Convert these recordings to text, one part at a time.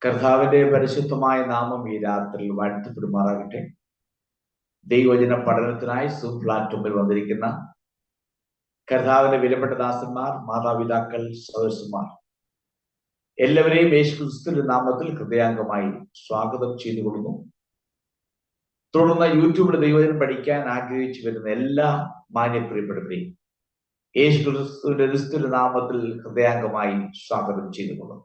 കർത്താവിന്റെ പരിശുദ്ധമായ നാമം ഈ രാത്രിയിൽ വാഴ്ത്തപ്പെടുമാറാകട്ടെ. ദൈവവചന പഠനത്തിനായി സൂം പ്ലാറ്റ്ഫോമിൽ വന്നിരിക്കുന്ന കർത്താവിന്റെ വിലപ്പെട്ട ദാസന്മാർ, മാതാപിതാക്കൾ, സഹോദരന്മാർ എല്ലാവരെയും യേശുക്രിസ്തുവിന്റെ നാമത്തിൽ ഹൃദയാംഗമായി സ്വാഗതം ചെയ്തുകൊള്ളുന്നു. തുടർന്ന് യൂട്യൂബിൽ ദൈവവചനം പഠിക്കാൻ ആഗ്രഹിച്ചു വരുന്ന എല്ലാ മാന്യപ്രിയപ്പെട്ടവരെയും യേശുക്രിസ്തുവിന്റെ നാമത്തിൽ ഹൃദയാംഗമായി സ്വാഗതം ചെയ്തുകൊള്ളുന്നു.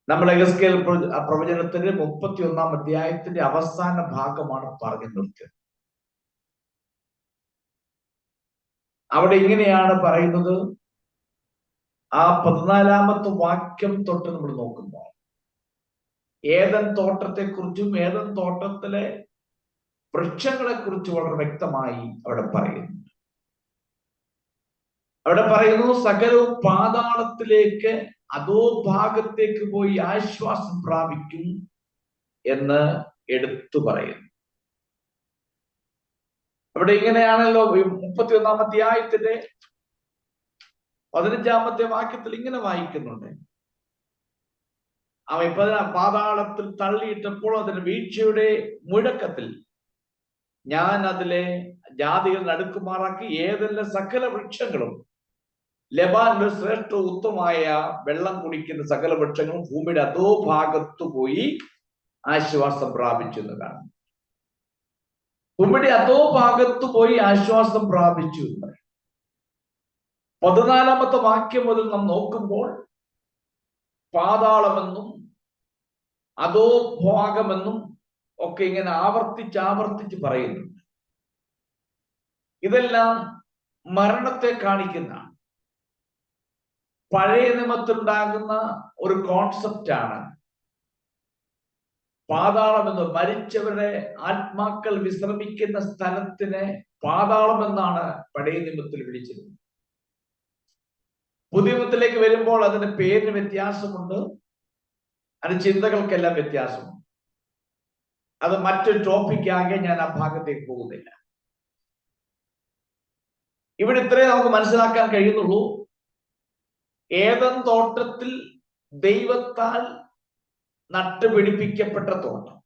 നമ്മൾ എഹെസ്കേൽ പ്രവചനത്തിന്റെ 31 അധ്യായത്തിന്റെ അവസാന ഭാഗമാണ് പറഞ്ഞു നിർത്തിയത്. അവിടെ ഇങ്ങനെയാണ് പറയുന്നത്. ആ 14 വാക്യം തൊട്ട് നമ്മൾ നോക്കുമ്പോൾ ഏദൻ തോട്ടത്തെ കുറിച്ചും ഏദൻ തോട്ടത്തിലെ വൃക്ഷങ്ങളെ കുറിച്ചും വളരെ വ്യക്തമായി അവിടെ പറയുന്നു. അവിടെ പറയുന്നു, സകലവും പാതാളത്തിലേക്ക് അതോ ഭാഗത്തേക്ക് പോയി ആശ്വാസം പ്രാപിക്കും എന്ന് എടുത്തു പറയുന്നു. അവിടെ ഇങ്ങനെയാണല്ലോ 31 അധ്യായത്തിന്റെ 15 വാക്യത്തിൽ ഇങ്ങനെ വായിക്കുന്നുണ്ട്. അവൻ പാതാളത്തിൽ തള്ളിയിട്ടപ്പോൾ അതിന്റെ വീഴ്ചയുടെ മുഴക്കത്തിൽ ഞാൻ അതിലെ ജാതികൾ നടുക്കുമാറാക്കി. ഏതെല്ലാം സകല വൃക്ഷങ്ങളും ലെബാനിലെ ശ്രേഷ്ഠ ഉത്തമമായ വെള്ളം കുടിക്കുന്ന സകല വൃക്ഷങ്ങളും ഭൂമിയുടെ അതോ ഭാഗത്തു പോയി ആശ്വാസം പ്രാപിച്ചു എന്ന് കാണും. ഭൂമിയുടെ അതോ ഭാഗത്തു പോയി ആശ്വാസം പ്രാപിച്ചു എന്ന്. 14 വാക്യം മുതൽ നാം നോക്കുമ്പോൾ പാതാളമെന്നും അതോ ഭാഗമെന്നും ഒക്കെ ഇങ്ങനെ ആവർത്തിച്ച് പറയുന്നുണ്ട്. ഇതെല്ലാം മരണത്തെ കാണിക്കുന്ന പഴയ നിയമത്തിലുണ്ടാകുന്ന ഒരു കോൺസെപ്റ്റാണ്. പാതാളം എന്ന്, മരിച്ചവരുടെ ആത്മാക്കൾ വിശ്രമിക്കുന്ന സ്ഥലത്തിനെ പാതാളം എന്നാണ് പഴയ നിയമത്തിൽ വിളിച്ചിരുന്നത്. പുതിയ നിയമത്തിലേക്ക് വരുമ്പോൾ അതിന് പേരിന് വ്യത്യാസമുണ്ട്, അതിന് ചിന്തകൾക്കെല്ലാം വ്യത്യാസമുണ്ട്. അത് മറ്റൊരു ടോപ്പിക്കാകെ ഞാൻ ആ ഭാഗത്തേക്ക് പോകുന്നില്ല. ഇവിടെ ഇത്രേ നമുക്ക് മനസ്സിലാക്കാൻ കഴിയുന്നുള്ളൂ. ഏദൻ തോട്ടത്തിൽ ദൈവത്താൽ നട്ടുപിടിപ്പിക്കപ്പെട്ട തോട്ടം.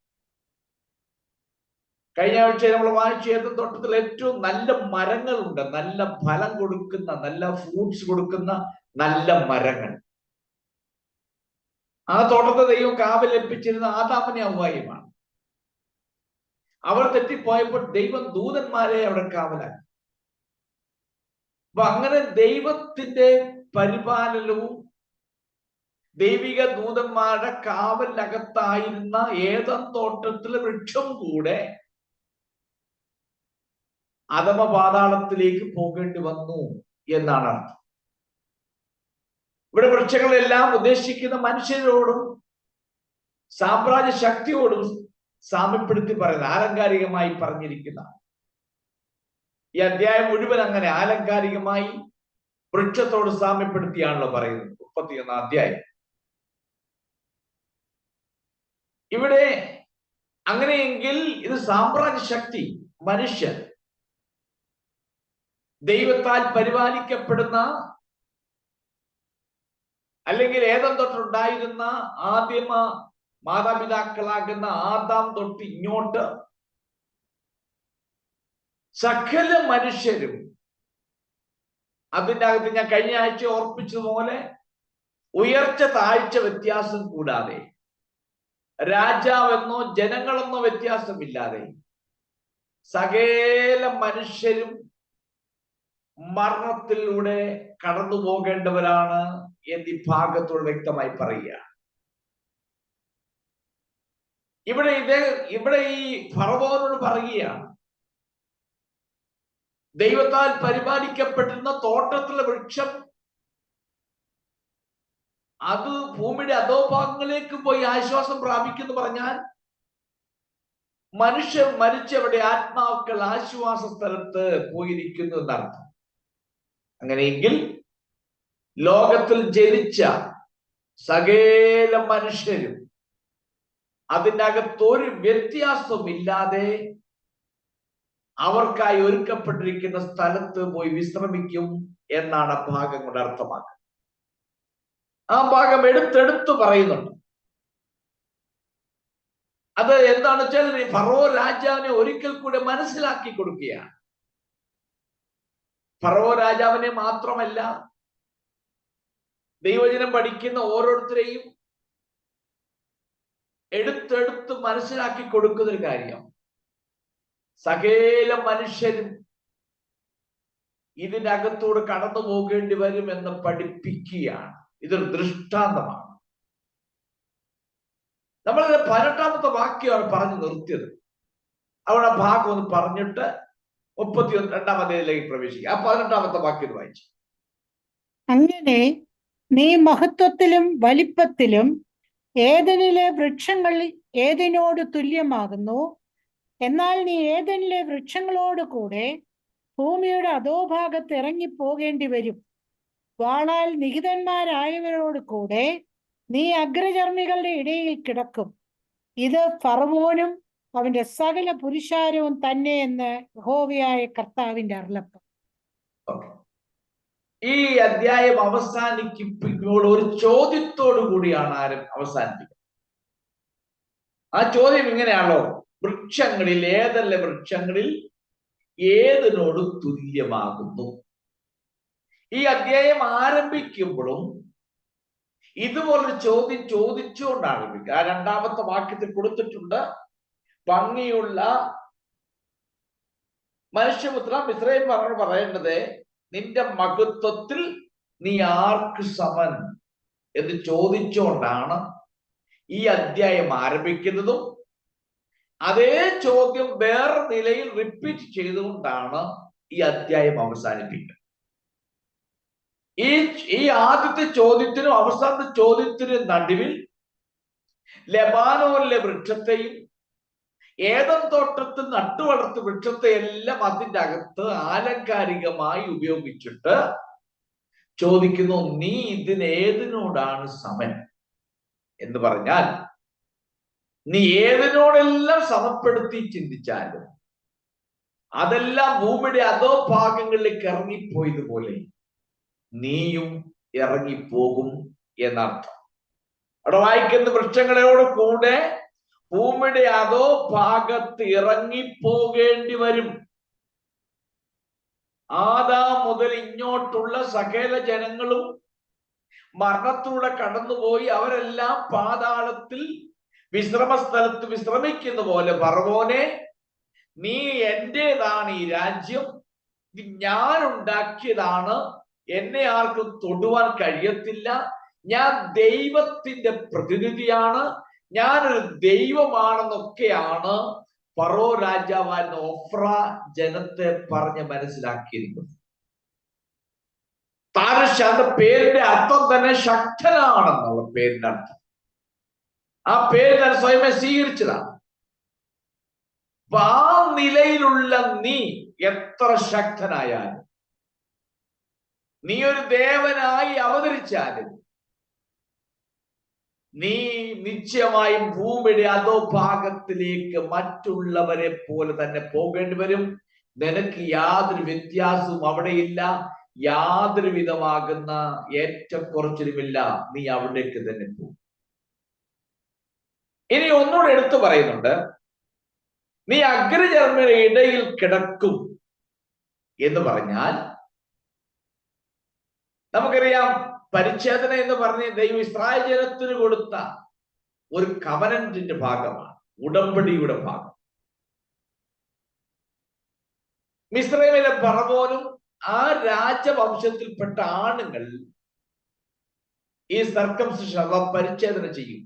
കഴിഞ്ഞ ആഴ്ച നമ്മൾ വായിച്ച ഏദൻ തോട്ടത്തിൽ ഏറ്റവും നല്ല മരങ്ങളുണ്ട്, നല്ല ഫലം കൊടുക്കുന്ന, നല്ല ഫ്രൂട്ട്സ് കൊടുക്കുന്ന നല്ല മരങ്ങൾ. ആ തോട്ടത്തെ ദൈവം കാവലേൽപ്പിച്ചിരുന്ന ആദാമിനെ ഹവ്വായുമാണ്. അവർ തെറ്റിപ്പോയപ്പോൾ ദൈവം ദൂതന്മാരെ അവിടെ കാവലാക്കി. അപ്പൊ അങ്ങനെ ദൈവത്തിന്റെ പരിപാലനവും ദൈവിക ദൂതന്മാരുടെ കാവലിനകത്തായിരുന്ന ഏദൻ തോട്ടത്തിലെ വൃക്ഷം കൂടെ അധമ പാതാളത്തിലേക്ക് പോകേണ്ടി വന്നു എന്നാണ് അർത്ഥം. ഇവിടെ വൃക്ഷങ്ങളെല്ലാം ഉദ്ദേശിക്കുന്ന മനുഷ്യരോടും സാമ്രാജ്യ ശക്തിയോടും സാമ്യപ്പെടുത്തി പറയുന്ന, ആലങ്കാരികമായി പറഞ്ഞിരിക്കുന്ന ഈ അധ്യായം മുഴുവൻ അങ്ങനെ ആലങ്കാരികമായി വൃക്ഷത്തോട് സാമ്യപ്പെടുത്തിയാണല്ലോ പറയുന്നത്. 31 അധ്യായം. ഇവിടെ അങ്ങനെയെങ്കിൽ ഇത് സാമ്രാജ്യ ശക്തി, മനുഷ്യൻ ദൈവത്താൽ പരിപാലിക്കപ്പെടുന്ന, അല്ലെങ്കിൽ ഏദൻ തൊട്ടുണ്ടായിരുന്ന ആദിമ മാതാപിതാക്കളാകുന്ന ആദാം തൊട്ട് ഇങ്ങോട്ട് സകല മനുഷ്യരും അതിൻ്റെ അകത്ത് ഞാൻ കഴിഞ്ഞ ആഴ്ച ഓർപ്പിച്ചതുപോലെ ഉയർച്ച താഴ്ച വ്യത്യാസം കൂടാതെ, രാജാവെന്നോ ജനങ്ങളെന്നോ വ്യത്യാസമില്ലാതെ സകല മനുഷ്യരും മരണത്തിലൂടെ കടന്നു പോകേണ്ടവരാണ് എന്ന് ഈ ഭാഗത്തോട് വ്യക്തമായി പറയുക. ഇവിടെ ഈ ഫറവോനോട് പറയുകയാണ്, ദൈവത്താൽ പരിപാലിക്കപ്പെട്ടിരുന്ന തോട്ടത്തിലെ വൃക്ഷം അത് ഭൂമിയുടെ അധോഭാഗങ്ങളിലേക്ക് പോയി ആശ്വാസം പ്രാപിക്കുന്നു പറഞ്ഞാൽ മനുഷ്യർ മരിച്ചവരുടെ ആത്മാക്കൾ ആശ്വാസ സ്ഥലത്ത് പോയിരിക്കുന്നു എന്നർത്ഥം. അങ്ങനെയെങ്കിൽ ലോകത്തിൽ ജനിച്ച സകല മനുഷ്യരും അതിൻ്റെ അകത്തൊരു വ്യത്യാസമില്ലാതെ അവർക്കായി ഒരുക്കപ്പെട്ടിരിക്കുന്ന സ്ഥലത്ത് പോയി വിശ്രമിക്കും എന്നാണ് ഭാഗം കൊണ്ട് അർത്ഥമാക്കുന്നത്. ആ ഭാഗം എടുത്തെടുത്ത് പറയുന്നുണ്ട്. അത് എന്താണെന്ന് വെച്ചാൽ ഫറോ രാജാവിനെ ഒരിക്കൽ കൂടെ മനസ്സിലാക്കി കൊടുക്കുകയാണ്. ഫറോ രാജാവിനെ മാത്രമല്ല, ദൈവജനം പഠിക്കുന്ന ഓരോരുത്തരെയും എടുത്തെടുത്ത് മനസ്സിലാക്കി കൊടുക്കുന്ന ഒരു കാര്യം, സകല മനുഷ്യരും ഇതിനകത്തൂടെ കടന്നു പോകേണ്ടി വരും എന്ന് പഠിപ്പിക്കുകയാണ്. ഇതൊരു ദൃഷ്ടാന്തമാണ്. നമ്മൾ 18ാമത്തെ വാക്യമാണ് പറഞ്ഞു നിർത്തിയത്. അവിടെ ആ ഭാഗം ഒന്ന് പറഞ്ഞിട്ട് 32ാം അധ്യായത്തിലേക്ക് പ്രവേശിക്കുക. ആ 18ാമത്തെ വാക്യം വായിച്ചു. അങ്ങനെ നീ മഹത്വത്തിലും വലിപ്പത്തിലും ഏദനിലെ വൃക്ഷങ്ങളിൽ ഏതിനോട് തുല്യമാകുന്നു. എന്നാൽ നീ ഏദനിലെ വൃക്ഷങ്ങളോട് കൂടെ ഭൂമിയുടെ അധോഭാഗത്ത് ഇറങ്ങിപ്പോകേണ്ടി വരും. വാളാൽ നിഹിതന്മാരായവരോട് കൂടെ നീ അഗ്രചർമ്മികളുടെ ഇടയിൽ കിടക്കും. ഇത് ഫറവോനും അവന്റെ സകല പുരുഷാരവും തന്നെ എന്ന് യഹോവയായ കർത്താവിന്റെ അരുളപ്പാട്. ഈ അധ്യായം അവസാനിക്കുമ്പോൾ ഒരു ചോദ്യത്തോടു കൂടിയാണ് അവസാനിപ്പിക്കുന്നത്. ആ ചോദ്യം ഇങ്ങനെയാണോ? വൃക്ഷങ്ങളിൽ ഏതെല്ലാം വൃക്ഷങ്ങളിൽ ഏതിനോട് തുല്യമാകുന്നു? ഈ അധ്യായം ആരംഭിക്കുമ്പോഴും ഇതുപോലൊരു ചോദ്യം ചോദിച്ചുകൊണ്ട് ആരംഭിക്കുക. ആ 2ാമത്തെ വാക്യത്തിൽ കൊടുത്തിട്ടുണ്ട്, ഭംഗിയുള്ള മനുഷ്യപുത്ര, മിസ്രയീം പറഞ്ഞു പറയേണ്ടത്, നിന്റെ മഹത്വത്തിൽ നീ ആർക്ക് സമൻ എന്ന് ചോദിച്ചുകൊണ്ടാണ് ഈ അധ്യായം ആരംഭിക്കുന്നതും അതേ ചോദ്യം വേറെ നിലയിൽ റിപ്പീറ്റ് ചെയ്തുകൊണ്ടാണ് ഈ അധ്യായം അവസാനിപ്പിക്കുന്നത്. ഈ ആദ്യത്തെ ചോദ്യത്തിനും അവസാനത്തെ ചോദ്യത്തിനും നടുവിൽ ലെബാനോനിലെ വൃക്ഷത്തെയും ഏദൻ തോട്ടത്തിൽ നട്ടുവളർത്ത വൃക്ഷത്തെ എല്ലാം അതിൻ്റെ അകത്ത് ആലങ്കാരികമായി ഉപയോഗിച്ചിട്ട് ചോദിക്കുന്നു, നീ ഇതിനേതിനോടാണ് സമൻ എന്ന് പറഞ്ഞാൽ, നീ ഏതിനോടെല്ലാം സമപ്പെടുത്തി ചിന്തിച്ചാലും അതെല്ലാം ഭൂമിയുടെ അധോ ഭാഗങ്ങളിലേക്ക് ഇറങ്ങിപ്പോയതുപോലെ നീയും ഇറങ്ങിപ്പോകും എന്നർത്ഥം. അവിടെ വായിക്കുന്ന വൃക്ഷങ്ങളോട് കൂടെ ഭൂമിയുടെ അധോ ഭാഗത്ത് ഇറങ്ങിപ്പോകേണ്ടി വരും. ആദാം മുതൽ ഇങ്ങോട്ടുള്ള സകല ജനങ്ങളും മരണത്തിലൂടെ കടന്നുപോയി അവരെല്ലാം പാതാളത്തിൽ വിശ്രമ സ്ഥലത്ത് വിശ്രമിക്കുന്ന പോലെ, ഫറവോനെ, നീ എന്റേതാണ് ഈ രാജ്യം, ഞാൻ ഉണ്ടാക്കിയതാണ്, എന്നെ ആർക്കും തൊടുവാൻ കഴിയത്തില്ല, ഞാൻ ദൈവത്തിന്റെ പ്രതിനിധിയാണ്, ഞാനൊരു ദൈവമാണെന്നൊക്കെയാണ് ഫറോ രാജാവായിരുന്ന ഒഫ്ര ജനത്തെ പറഞ്ഞ് മനസ്സിലാക്കിയിരിക്കുന്നത്. താരശ പേരിന്റെ അർത്ഥം തന്നെ ശക്തനാണെന്നുള്ള പേരിന്റെ അർത്ഥം. ആ പേര് ഞാൻ സ്വയമേ സ്വീകരിച്ചതാണ്. അപ്പൊ ആ നിലയിലുള്ള നീ എത്ര ശക്തനായാലും, നീ ഒരു ദേവനായി അവതരിച്ചാലും, നീ നിശ്ചയമായും ഭൂമിയുടെ അധോഭാഗത്തിലേക്ക് മറ്റുള്ളവരെ പോലെ തന്നെ പോകേണ്ടി വരും. നിനക്ക് യാതൊരു വ്യത്യാസവും അവിടെയില്ല, യാതൊരു വിധമാകുന്ന ഏറ്റക്കുറച്ചിലുമില്ല, നീ അവിടേക്ക് തന്നെ പോകും. ഇനി ഒന്നുകൂടെ എടുത്തു പറയുന്നുണ്ട്, നീ അഗ്രചർമ്മിയുടെ ഇടയിൽ കിടക്കും എന്ന് പറഞ്ഞാൽ, നമുക്കറിയാം പരിച്ഛേദന എന്ന് പറഞ്ഞ് ദൈവം ഇസ്രായേൽ ജനത്തിന് കൊടുത്ത ഒരു കവനന്റിന്റെ ഭാഗമാണ്, ഉടമ്പടിയുടെ ഭാഗം. മിസ്രൈമിലെ ഫറവോനും ആ രാജവംശത്തിൽപ്പെട്ട ആണുങ്ങൾ ഈ സർക്കംസിഷൻ അഥവാ പരിച്ഛേദന ചെയ്യും.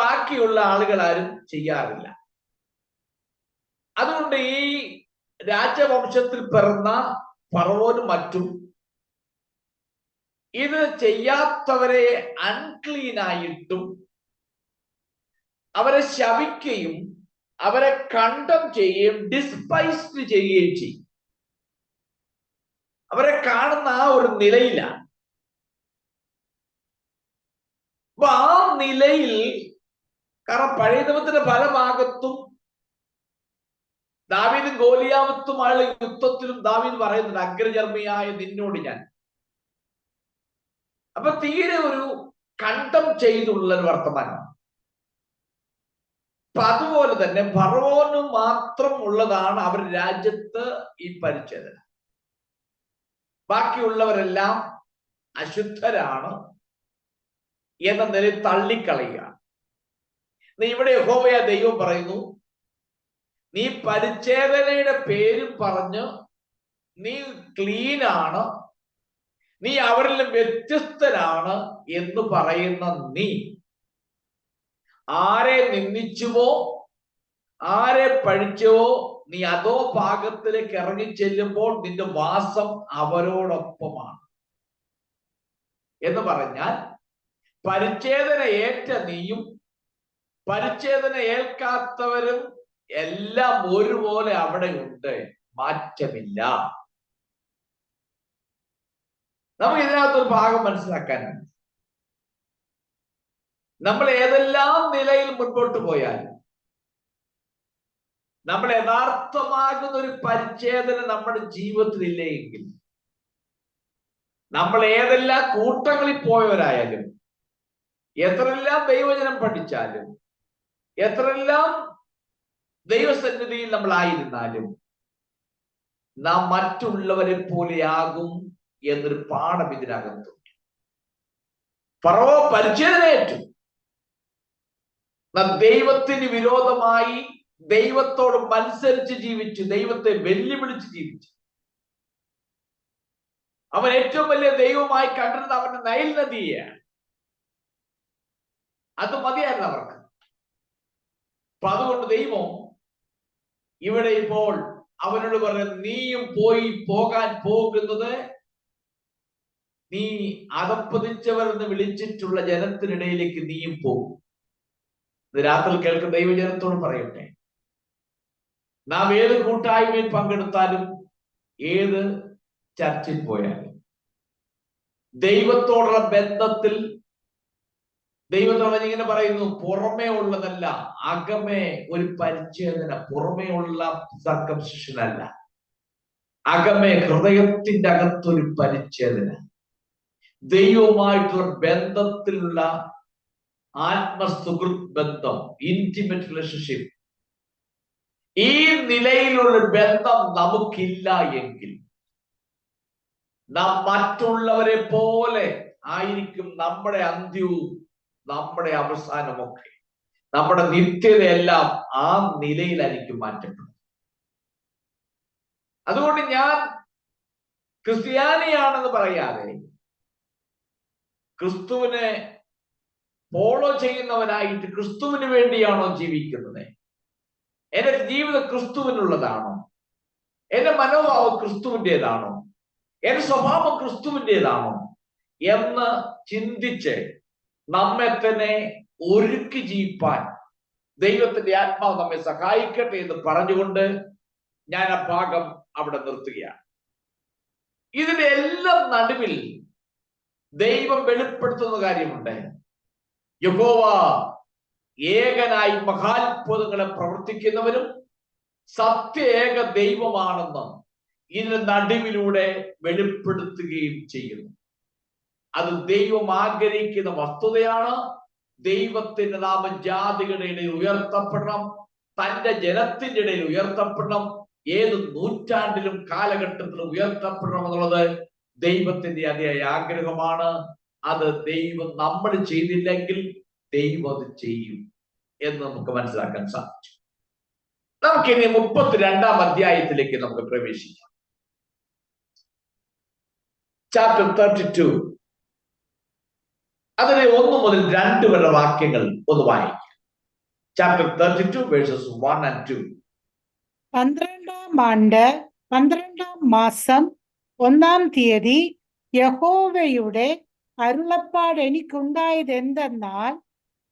ബാക്കിയുള്ള ആളുകൾ ആരും ചെയ്യാറില്ല. അതുകൊണ്ട് ഈ രാജവംശത്തിൽ പിറന്ന ഫറവോനും മറ്റും ഇത് ചെയ്യാത്തവരെ അൺക്ലീൻ ആയിട്ടും അവരെ ശപിക്കുകയും അവരെ കണ്ടം ചെയ്യുകയും ഡിസ്പൈസ്ഡ് ചെയ്യുകയും ചെയ്യും. അവരെ കാണുന്ന ആ ഒരു നിലയിലാണ്. അപ്പൊ ആ നിലയിൽ, കാരണം പഴയ നിയമത്തിന്റെ പല ഭാഗത്തും ദാവീദും ഗോലിയാത്തുമായുള്ള യുദ്ധത്തിലും ദാവീദ് പറയുന്നുണ്ട്, അഗ്രചർമ്മിയായ നിന്നോട് ഞാൻ അപ്പൊ തീരെ ഒരു കണ്ടം ചെയ്തുള്ള ഒരു വർത്തമാനമാണ്. അപ്പൊ അതുപോലെ തന്നെ ഫറവോന് മാത്രം ഉള്ളതാണ് അവർ രാജ്യത്ത് ഈ പരിച്ഛേദന. ബാക്കിയുള്ളവരെല്ലാം അശുദ്ധരാണ് എന്ന നിലയിൽ തള്ളിക്കളയുകയാണ്. ഇവിടെ യഹോവയായ ദൈവം പറയുന്നു, നീ പരിച്ഛേദനയുടെ പേരും പറഞ്ഞ് നീ ക്ലീനാണ്, നീ അവരിലും വ്യത്യസ്തനാണ് എന്ന് പറയുന്ന നീ ആരെ നിന്ദിച്ചുവോ ആരെ പഴിച്ചുവോ നീ അതോ ഭാഗത്തിലേക്ക് ഇറങ്ങി ചെല്ലുമ്പോൾ നിന്റെ വാസം അവരോടൊപ്പമാണ് എന്ന് പറഞ്ഞാൽ, പരിച്ഛേദന ഏറ്റ നീയും പരിച്ഛേദന ഏൽക്കാത്തവരും എല്ലാം ഒരുപോലെ അവിടെ ഉണ്ട്, മാറ്റമില്ല. നമുക്ക് ഇതിനകത്തൊരു ഭാഗം മനസ്സിലാക്കാനാണ്. നമ്മൾ ഏതെല്ലാം നിലയിൽ മുൻപോട്ട് പോയാലും നമ്മൾ യഥാർത്ഥമാകുന്ന ഒരു പരിച്ഛേദന നമ്മുടെ ജീവിതത്തിൽ ഇല്ലെങ്കിൽ, നമ്മൾ ഏതെല്ലാം കൂട്ടങ്ങളിൽ പോയവരായാലും, എത്രയെല്ലാം ദൈവജനം പഠിച്ചാലും, എത്രയെല്ലാം ദൈവസന്നിധിയിൽ നമ്മളായിരുന്നാലും, നാം മറ്റുള്ളവരെ പോലെയാകും എന്നൊരു പാഠം ഇതിനകത്തുണ്ട്. ഫറവോ പരിച്ഛേദനയേറ്റു. ദൈവത്തിന് വിരോധമായി ദൈവത്തോട് മത്സരിച്ച് ജീവിച്ചു, ദൈവത്തെ വെല്ലുവിളിച്ച് ജീവിച്ചു. അവൻ ഏറ്റവും വലിയ ദൈവമായി കണ്ടിരുന്നത് അവന്റെ നൈൽ നദിയെയാണ്. അത് മതിയായിരുന്നു അവർക്ക്. അപ്പൊ അതുകൊണ്ട് ദൈവം ഇവിടെ ഇപ്പോൾ അവനോട് പറയുന്നത്, നീയും പോകാൻ പോകുന്നത് നീ അധപ്പതിച്ചവർ എന്ന് വിളിച്ചിട്ടുള്ള ജനത്തിനിടയിലേക്ക് നീയും പോകും. ഇത് രാത്രി കേൾക്കുന്ന ദൈവജനത്തോട് പറയട്ടെ, നാം ഏത് കൂട്ടായ്മയിൽ പങ്കെടുത്താലും, ഏത് ചർച്ചിൽ പോയാലും, ദൈവത്തോടുള്ള ബന്ധത്തിൽ ദൈവത്തോട് ഇങ്ങനെ പറയുന്നു, പുറമേ ഉള്ളതല്ല, അകമേ ഒരു പരിച്ഛേദന. പുറമേ ഉള്ള സർക്കംസിഷൻ അല്ല, അകമേ ഹൃദയത്തിന്റെ അകത്തൊരു പരിച്ഛേദന, ദൈവവുമായിട്ടുള്ള ബന്ധത്തിലുള്ള ആത്മസുഹൃത്ത് ബന്ധം, ഇന്റിമേറ്റ് റിലേഷൻഷിപ്പ്. ഈ നിലയിലുള്ള ബന്ധം നമുക്കില്ല എങ്കിൽ നാം മറ്റുള്ളവരെ പോലെ ആയിരിക്കും നമ്മുടെ അന്ത്യവും നമ്മുടെ അവസാനമൊക്കെ. നമ്മുടെ നിത്യതയെല്ലാം ആ നിലയിലായിരിക്കും മാറ്റപ്പെടുന്നത്. അതുകൊണ്ട് ഞാൻ ക്രിസ്ത്യാനിയാണെന്ന് പറയാതെ ക്രിസ്തുവിനെ ഫോളോ ചെയ്യുന്നവനായിട്ട് ക്രിസ്തുവിന് വേണ്ടിയാണോ ജീവിക്കുന്നത്? എന്റെ ജീവിതം ക്രിസ്തുവിനുള്ളതാണോ? എന്റെ മനോഭാവം ക്രിസ്തുവിൻ്റെതാണോ? എന്റെ സ്വഭാവം ക്രിസ്തുവിൻ്റെതാണോ എന്ന് ചിന്തിച്ച് നമ്മെ തന്നെ ഒരുക്കി ജീവിപ്പാൻ ദൈവത്തിന്റെ ആത്മാവ് നമ്മെ സഹായിക്കട്ടെ എന്ന് പറഞ്ഞുകൊണ്ട് ഞാൻ ആ ഭാഗം അവിടെ നിർത്തുകയാണ്. ഇതിന്റെ എല്ലാം നടുവിൽ ദൈവം വെളിപ്പെടുത്തുന്ന കാര്യമുണ്ട്. യഹോവ ഏകനായി മഹാത്ഭുതങ്ങളെ പ്രവർത്തിക്കുന്നവരും സത്യ ഏക ദൈവമാണെന്ന് ഇതിന് നടുവിലൂടെ വെളിപ്പെടുത്തുകയും ചെയ്യുന്നു. അത് ദൈവം ആഗ്രഹിക്കുന്ന വസ്തുതയാണ്. ദൈവത്തിന്റെ നാമം ജാതികളുടെ ഇടയിൽ ഉയർത്തപ്പെടണം, തന്റെ ജനത്തിന്റെ ഇടയിൽ ഉയർത്തപ്പെടണം, ഏത് നൂറ്റാണ്ടിലും കാലഘട്ടത്തിലും ഉയർത്തപ്പെടണം എന്നുള്ളത് ദൈവത്തിന്റെ അതിയായ ആഗ്രഹമാണ്. അത് ദൈവം നമ്മൾ ചെയ്തില്ലെങ്കിൽ ദൈവം അത് ചെയ്യും എന്ന് നമുക്ക് മനസ്സിലാക്കാൻ സാധിച്ചു. നമുക്കിനി 32-ാം അധ്യായത്തിലേക്ക് നമുക്ക് പ്രവേശിക്കാം. ചാപ്റ്റർ 32, അതിലെ 1 മുതൽ 2 വരെ വാക്യങ്ങൾ ഒന്ന് വായിക്കാം. Chapter 32 versus 1 and 2. 12-ാം ആണ്ട് 12-ാം മാസം 1-ാം തീയതി യഹോവയുടെ അരുളപ്പാട് എനിക്കുണ്ടായത് എന്തെന്നാൽ,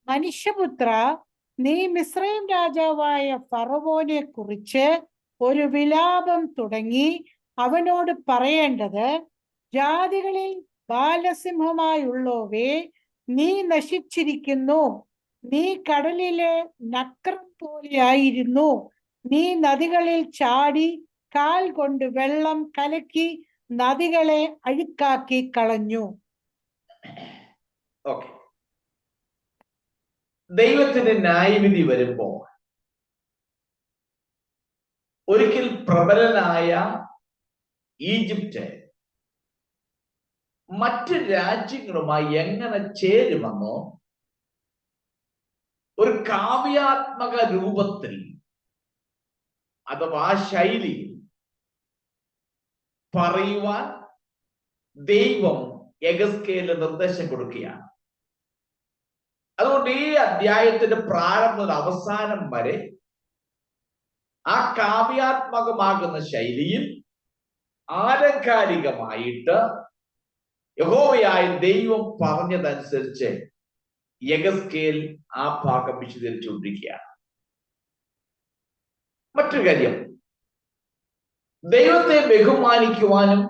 മനുഷ്യപുത്ര, നീ മിസ്രയീം രാജാവായ ഫറവോനെ കുറിച്ച് ഒരു വിലാപം തുടങ്ങി അവനോട് പറയേണ്ടത്, ജാതികളിൽ ബാലസിംഹമായുള്ളവേ, നീ നശിച്ചിരിക്കുന്നു. നീ കടലിലെ നക്രം പോലെയായിരുന്നു. നീ നദികളിൽ ചാടി കാൽ കൊണ്ട് വെള്ളം കലക്കി നദികളെ അഴുക്കാക്കി കളഞ്ഞു. ഓക്കെ, ദൈവത്തിന്റെ ന്യായവിധി വരുമ്പോ ഒരിക്കൽ പ്രബലനായ ഈജിപ്റ്റ് മറ്റ് രാജ്യങ്ങളുമായി എങ്ങനെ ചേരുമെന്നോ ഒരു കാവ്യാത്മക രൂപത്തിൽ അഥവാ ശൈലിയിൽ പറയുവാൻ ദൈവം യെഹെസ്കേലിന് നിർദ്ദേശം കൊടുക്കുകയാണ്. അതുകൊണ്ട് ഈ അധ്യായത്തിന്റെ പ്രാരംഭം മുതൽ അവസാനം വരെ ആ കാവ്യാത്മകമാകുന്ന ശൈലിയിൽ ആലങ്കാരികമായിട്ട് യഹോവയായ ദൈവം പറഞ്ഞതനുസരിച്ച് യെഹെസ്കേൽ ആ ഭാഗം വിശദീകരിച്ചുകൊണ്ടിരിക്കുകയാണ്. മറ്റൊരു കാര്യം, ദൈവത്തെ ബഹുമാനിക്കുവാനും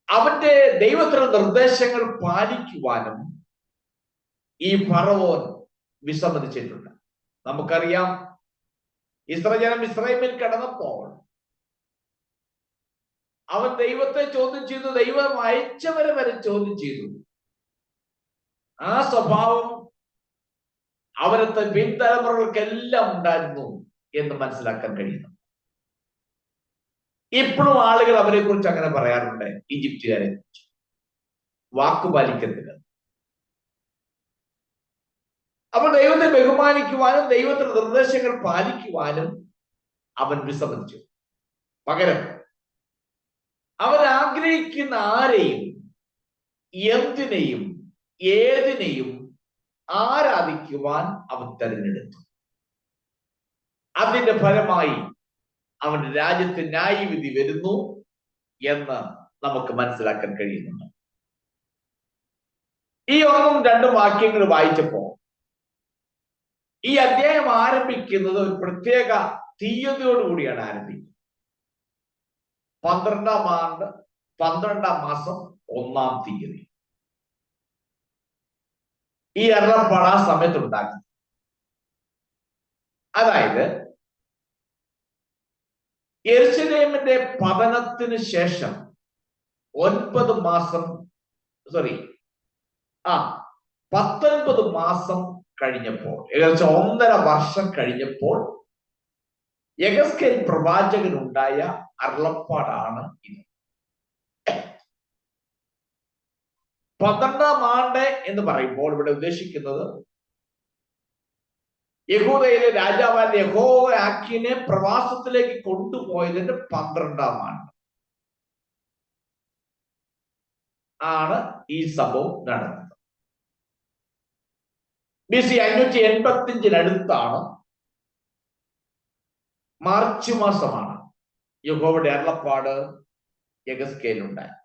അവന്റെ ദൈവത്തിന്റെ നിർദ്ദേശങ്ങൾ പാലിക്കുവാനും ഈ ഫറവോൻ വിസമ്മതിച്ചിട്ടുണ്ട്. നമുക്കറിയാം, ഇസ്രായേൽ ഇസ്രായേലിൽ കടന്നപ്പോൾ അവൻ ദൈവത്തെ ചോദ്യം ചെയ്തു, ദൈവം അയച്ചവരെ വരെ ചോദ്യം ചെയ്തു. ആ സ്വഭാവം അവരത്തെ പിൻതലമുറകൾക്കെല്ലാം ഉണ്ടായിരുന്നു എന്ന് മനസ്സിലാക്കാൻ കഴിയുന്നു. ഇപ്പോഴും ആളുകൾ അവരെ കുറിച്ച് അങ്ങനെ പറയാറുണ്ട്, ഈജിപ്തുകാരെ കുറിച്ച് വാക്കുപാലിക്കത്തില്ല. അപ്പോൾ ദൈവത്തെ ബഹുമാനിക്കുവാനും ദൈവത്തിന്റെ നിർദ്ദേശങ്ങൾ പാലിക്കുവാനും അവൻ വിസമ്മതിച്ചു. പകരം അവൻ ആഗ്രഹിക്കുന്ന ആരെയും എന്തിനെയും ഏതിനെയും ആരാധിക്കുവാൻ അവൻ തെരഞ്ഞെടുത്തു. അതിന്റെ ഫലമായി അവന്റെ രാജ്യത്ത് ന്യായവിധി വരുന്നു എന്ന് നമുക്ക് മനസ്സിലാക്കാൻ കഴിയുന്നുണ്ട്. ഈ 1-2 വാക്യങ്ങൾ വായിച്ചപ്പോ ഈ അധ്യായം ആരംഭിക്കുന്നത് ഒരു പ്രത്യേക തീയതിയോടുകൂടിയാണ് ആരംഭിക്കുന്നത്. 12-ാം ആണ്ട് 12-ാം മാസം 1-ാം തീയതി ഈ അരുളപ്പാട് ആ സമയത്തുണ്ടാക്കി. അതായത് യെരൂശലേമിന്റെ പതനത്തിന് ശേഷം 19 മാസം കഴിഞ്ഞപ്പോൾ, ഏകദേശം 1.5 വർഷം കഴിഞ്ഞപ്പോൾ യെഹെസ്കേൽ പ്രവാചകനുണ്ടായ അരുളപ്പാടാണ് ഇത്. 12-ാം ആണ്ട് എന്ന് പറയുമ്പോൾ ഇവിടെ ഉദ്ദേശിക്കുന്നത് യഹൂദയിലെ രാജാവായ യെഹോയാക്കീനെ പ്രവാസത്തിലേക്ക് കൊണ്ടുപോയതിന്റെ 12-ാം ആണ്ട് ആണ് ഈ സംഭവം നടന്നത്. BC 585 മാർച്ച് മാസമാണ് യഹോവയുടെ അരുളപ്പാട് യെഹെസ്കേലിനുണ്ടായി.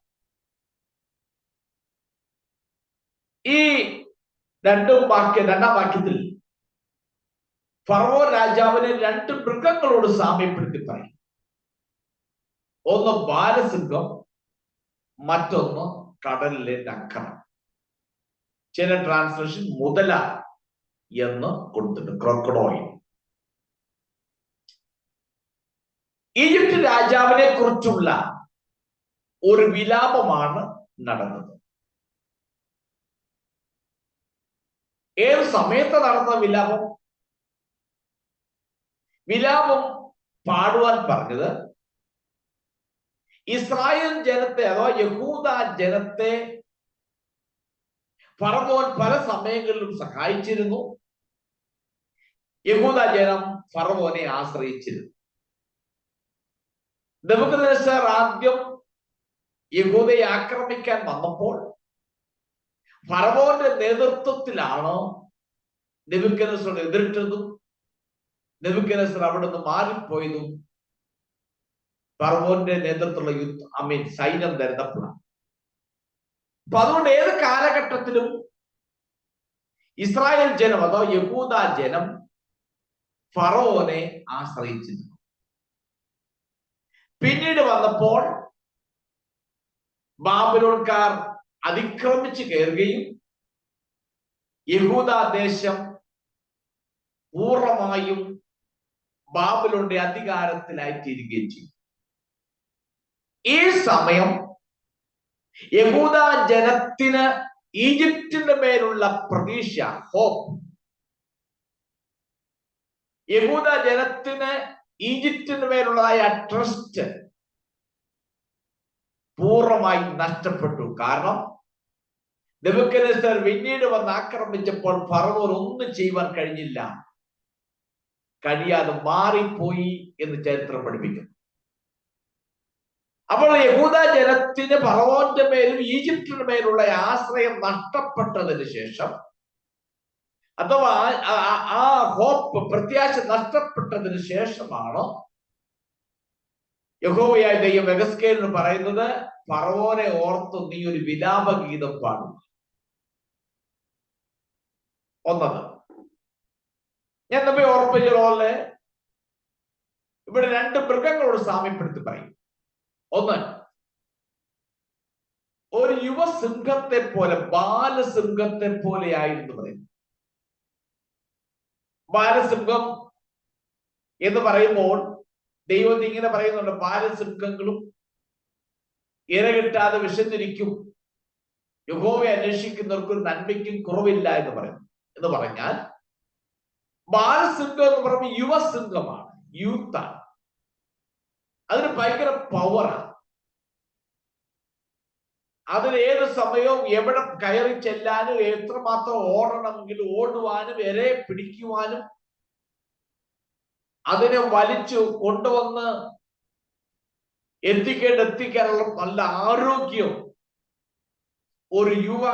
ഈ 2-ാം വാക്യത്തിൽ ഫറവോ രാജാവിനെ 2 മൃഗങ്ങളോട് സാമ്യപ്പെടുത്തി പറയും. ഒന്ന് ബാലസിംഹം, മറ്റൊന്ന് കടലിലെ നക്കരം. ചില ട്രാൻസ്ലേഷൻ മുതല എന്ന് കൊടുത്തിട്ടുണ്ട്, ക്രോക്കഡോയിൽ. ഈജിപ്ത് രാജാവിനെ കുറിച്ചുള്ള ഒരു വിലാപമാണ് നടന്നത്. ഏത് സമയത്ത് നടന്ന വിലാപം പാടുവാൻ പറഞ്ഞത് ഇസ്രായേൽ ജനത്തെ അഥവാ യഹൂദ ജനത്തെ ഫറവോൻ പല സമയങ്ങളിലും സഹായിച്ചിരുന്നു. യഹൂദ ജനം ഫറവോനെ ആശ്രയിച്ചിരുന്നു. നെബൂഖദ്നേസർ ആദ്യം യഹൂദയെ ആക്രമിക്കാൻ വന്നപ്പോൾ ഫറവോന്റെ നേതൃത്വത്തിലാണ് നെബൂഖദ്നേസർ എതിരിട്ടതും നെബൂഖദ്നേസർ അവിടെ നിന്ന് മാറിപ്പോയതും ഫറവോന്റെ നേതൃത്വത്തിലുള്ള സൈന്യം തരുന്നപ്പോഴാണ്. അപ്പൊ അതുകൊണ്ട് ഏത് കാലഘട്ടത്തിലും ഇസ്രായേൽ ജനം അതോ യഹൂദ ജനം ഫറവോനെ ആശ്രയിച്ചിരുന്നു. പിന്നീട് വന്നപ്പോൾ ബാബിലോൺകാർ അതിക്രമിച്ച് കയറുകയും യഹൂദ ദേശം പൂർണ്ണമായും ബാബിലോണിന്റെ അധികാരത്തിലായിത്തീരുകയും ചെയ്തു. ഈ സമയം യഹൂദ ജനത്തിന് ഈജിപ്തിന്റെ മേലുള്ള പ്രതീക്ഷ, ഹോപ്പ്, യഹൂദ ജനത്തിന് ഈജിപ്തിന് മേലുള്ളതായ ട്രസ്റ്റ് പൂർണ്ണമായി നഷ്ടപ്പെട്ടു. കാരണം നെബൂഖദ്നേസർ പിന്നീട് വന്ന് ആക്രമിച്ചപ്പോൾ ഫറവോൻ ഒന്നും ചെയ്യുവാൻ കഴിഞ്ഞില്ല, കഴിയാതെ മാറിപ്പോയി എന്ന് ചരിത്രം പഠിപ്പിക്കുന്നു. അപ്പോൾ യഹൂദ ജനത്തിന് ഫറവോന്റെ മേലും ഈജിപ്തിന് മേലുള്ള ആശ്രയം നഷ്ടപ്പെട്ടതിന് ശേഷം, അഥവാ ആ ഹോപ്പ്, പ്രത്യാശ നഷ്ടപ്പെട്ടതിന് ശേഷമാണ് യഹോവയായ ദൈവം എഹെസ്കേലിന് പറയുന്നത്, ഫറവോനെ ഓർത്ത് നീ ഒരു വിലാപഗീതം പാടും. ഒന്നത് ഞാൻ നമ്മെ ഓർപ്പിച്ച പോലെ ഇവിടെ രണ്ട് മൃഗങ്ങളോട് സാമ്യപ്പെടുത്തി പറയും. ഒന്ന്, ഒരു യുവസിംഹത്തെ പോലെ, ബാലസിംഹത്തെ പോലെ ആയിരുന്നു പറയുന്നു. ബാലസിംഹം എന്ന് പറയുമ്പോൾ ദൈവം ഇങ്ങനെ പറയുന്നുണ്ട്, ബാലസിംഹങ്ങളും ഇര കിട്ടാതെ വിശന്നിരിക്കും, യഹോവയെ അന്വേഷിക്കുന്നവർക്ക് നന്മയ്ക്കും കുറവില്ല എന്ന് പറയുന്നു. എന്ന് പറഞ്ഞാൽ ബാലസിംഹം എന്ന് പറയുമ്പോൾ യുവസിംഹമാണ്, യൂത്താണ്. അതിന് ഭയങ്കര പവറാണ്. അതിന് ഏത് സമയവും എവിടെ കയറി ചെല്ലാനും, എത്രമാത്രം ഓടണമെങ്കിലും ഓടുവാനും, ഇരയെ പിടിക്കുവാനും, അതിനെ വലിച്ചു കൊണ്ടുവന്ന് എത്തിക്കാനുള്ള നല്ല ആരോഗ്യം ഒരു യുവ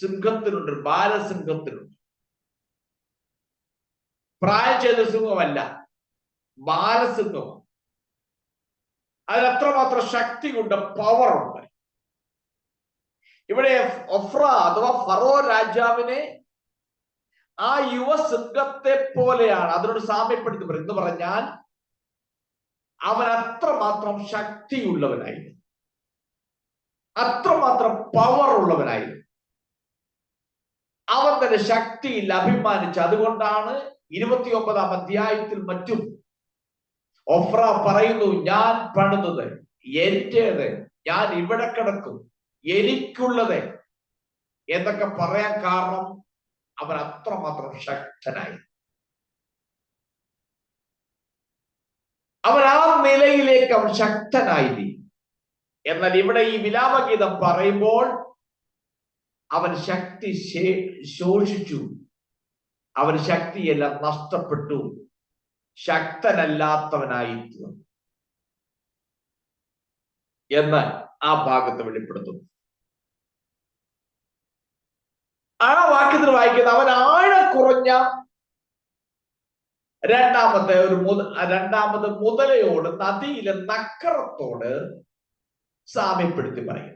സിംഹത്തിനുണ്ട്, ബാലസിംഹത്തിനുണ്ട്. പ്രായം ചെയ്ത സിംഹമല്ല, ബാലസിംഹമാണ്. അതിനത്രമാത്രം ശക്തി കൊണ്ട്, പവർ ഉണ്ട്. ഇവിടെ ഒഫ്ര അഥവാ ഫറോ രാജാവിനെ ആ യുവസിംഹത്തെ പോലെയാണ് അതിനോട് സാമ്യപ്പെടുത്തി പറയുന്നത്. എന്ന് പറഞ്ഞാൽ അവൻ അത്രമാത്രം ശക്തിയുള്ളവനായിരുന്നു, അത്രമാത്രം പവർ ഉള്ളവനായിരുന്നു. അവൻ തന്നെ ശക്തിയിൽ അഭിമാനിച്ചു. അതുകൊണ്ടാണ് 29-ാം അധ്യായത്തിൽ മറ്റും ഒഫ്ര പറയുന്നു, ഞാൻ പണിതത് എന്റേത്, ഞാൻ ഇവിടെ കിടക്കും, എനിക്കുള്ളത് എന്നൊക്കെ പറയാൻ കാരണം അവൻ അത്രമാത്രം ശക്തനായി. അവൻ ആ നിലയിലേക്ക് അവൻ ശക്തനായി. എന്നാൽ ഇവിടെ ഈ വിലാപഗീതം പറയുമ്പോൾ അവൻ ശക്തി ശോഷിച്ചു, അവൻ ശക്തിയെല്ലാം നഷ്ടപ്പെട്ടു, ശക്തനല്ലാത്തവനായി എന്ന് ആ ഭാഗത്ത് വെളിപ്പെടുത്തുന്നു. ആ വാക്യത്തിൽ വായിക്കുന്നത്, അവൻ ആഴം കുറഞ്ഞ രണ്ടാമത് മുതലയോട്, നദിയിലെ നക്കറത്തോട് സാമ്യപ്പെടുത്തി പറയും.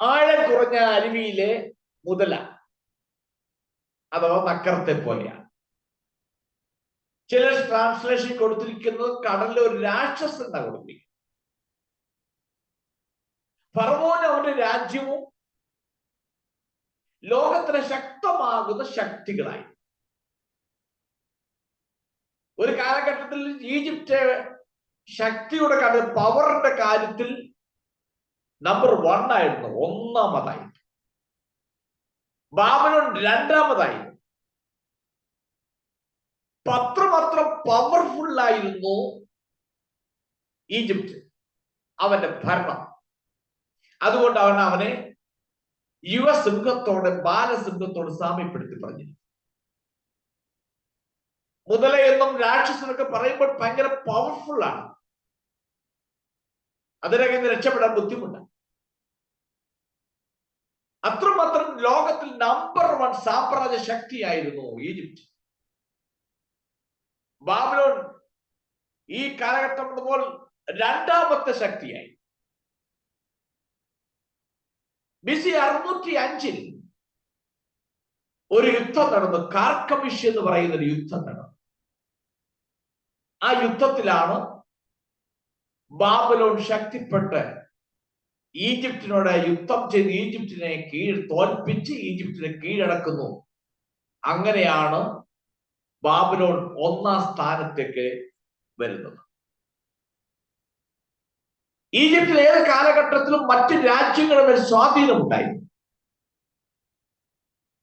ആഴം കുറഞ്ഞ അരുവിയിലെ മുതല അഥവാ നക്കറത്തെ പോലെയാണ്. ചില ട്രാൻസ്ലേഷൻ കൊടുത്തിരിക്കുന്നത് കടലിലെ ഒരു രാക്ഷസൻ എന്നാണ് കൊടുത്തിരിക്കുന്നത്. ഫറവോനും അവന്റെ രാജ്യവും ലോകത്തിലെ ശക്തമാകുന്ന ശക്തികളായി. ഒരു കാലഘട്ടത്തിൽ ഈജിപ്റ്റ് ശക്തിയുടെ പവറിന്റെ കാര്യത്തിൽ നമ്പർ 1 ആയിരുന്നു, ഒന്നാമതായി. ബാബിലോൺ രണ്ടാമതായി. അത്രമാത്രം പവർഫുൾ ആയിരുന്നു ഈജിപ്റ്റ്, അവന്റെ ഭരണം. അതുകൊണ്ട് അവനെ യുവസിംഹത്തോടെ ബാലസിംഹത്തോട് സാമ്യപ്പെടുത്തി പറഞ്ഞു. മുതലയെന്നും രാക്ഷസനൊക്കെ പറയുമ്പോൾ ഭയങ്കര പവർഫുൾ ആണ്, അതിനകത്ത് നിന്ന് രക്ഷപ്പെടാൻ ബുദ്ധിമുട്ടാണ്. അത്രമാത്രം ലോകത്തിൽ നമ്പർ 1 സാമ്രാജ്യ ശക്തിയായിരുന്നു ഈജിപ്റ്റ്. ബാബിലോൺ ഈ കാലഘട്ടം മുതൽ രണ്ടാമത്തെ ശക്തിയായി. BC 605 ഒരു യുദ്ധം നടന്നു, കാർക്കമിഷ് എന്ന് പറയുന്ന ഒരു യുദ്ധം നടന്നു. ആ യുദ്ധത്തിലാണ് ബാബിലോൺ ശക്തിപ്പെട്ട് ഈജിപ്തിനോട് യുദ്ധം ചെയ്ത് ഈജിപ്തിനെ തോൽപ്പിച്ച് ഈജിപ്തിനെ കീഴടക്കുന്നു. അങ്ങനെയാണ് ബാബിലോൺ 1-ാം സ്ഥാനത്തേക്ക് വരുന്നത്. ഈജിപ്തിൽ ഏത് കാലഘട്ടത്തിലും മറ്റ് രാജ്യങ്ങളുടെ മേൽ സ്വാധീനമുണ്ടായി.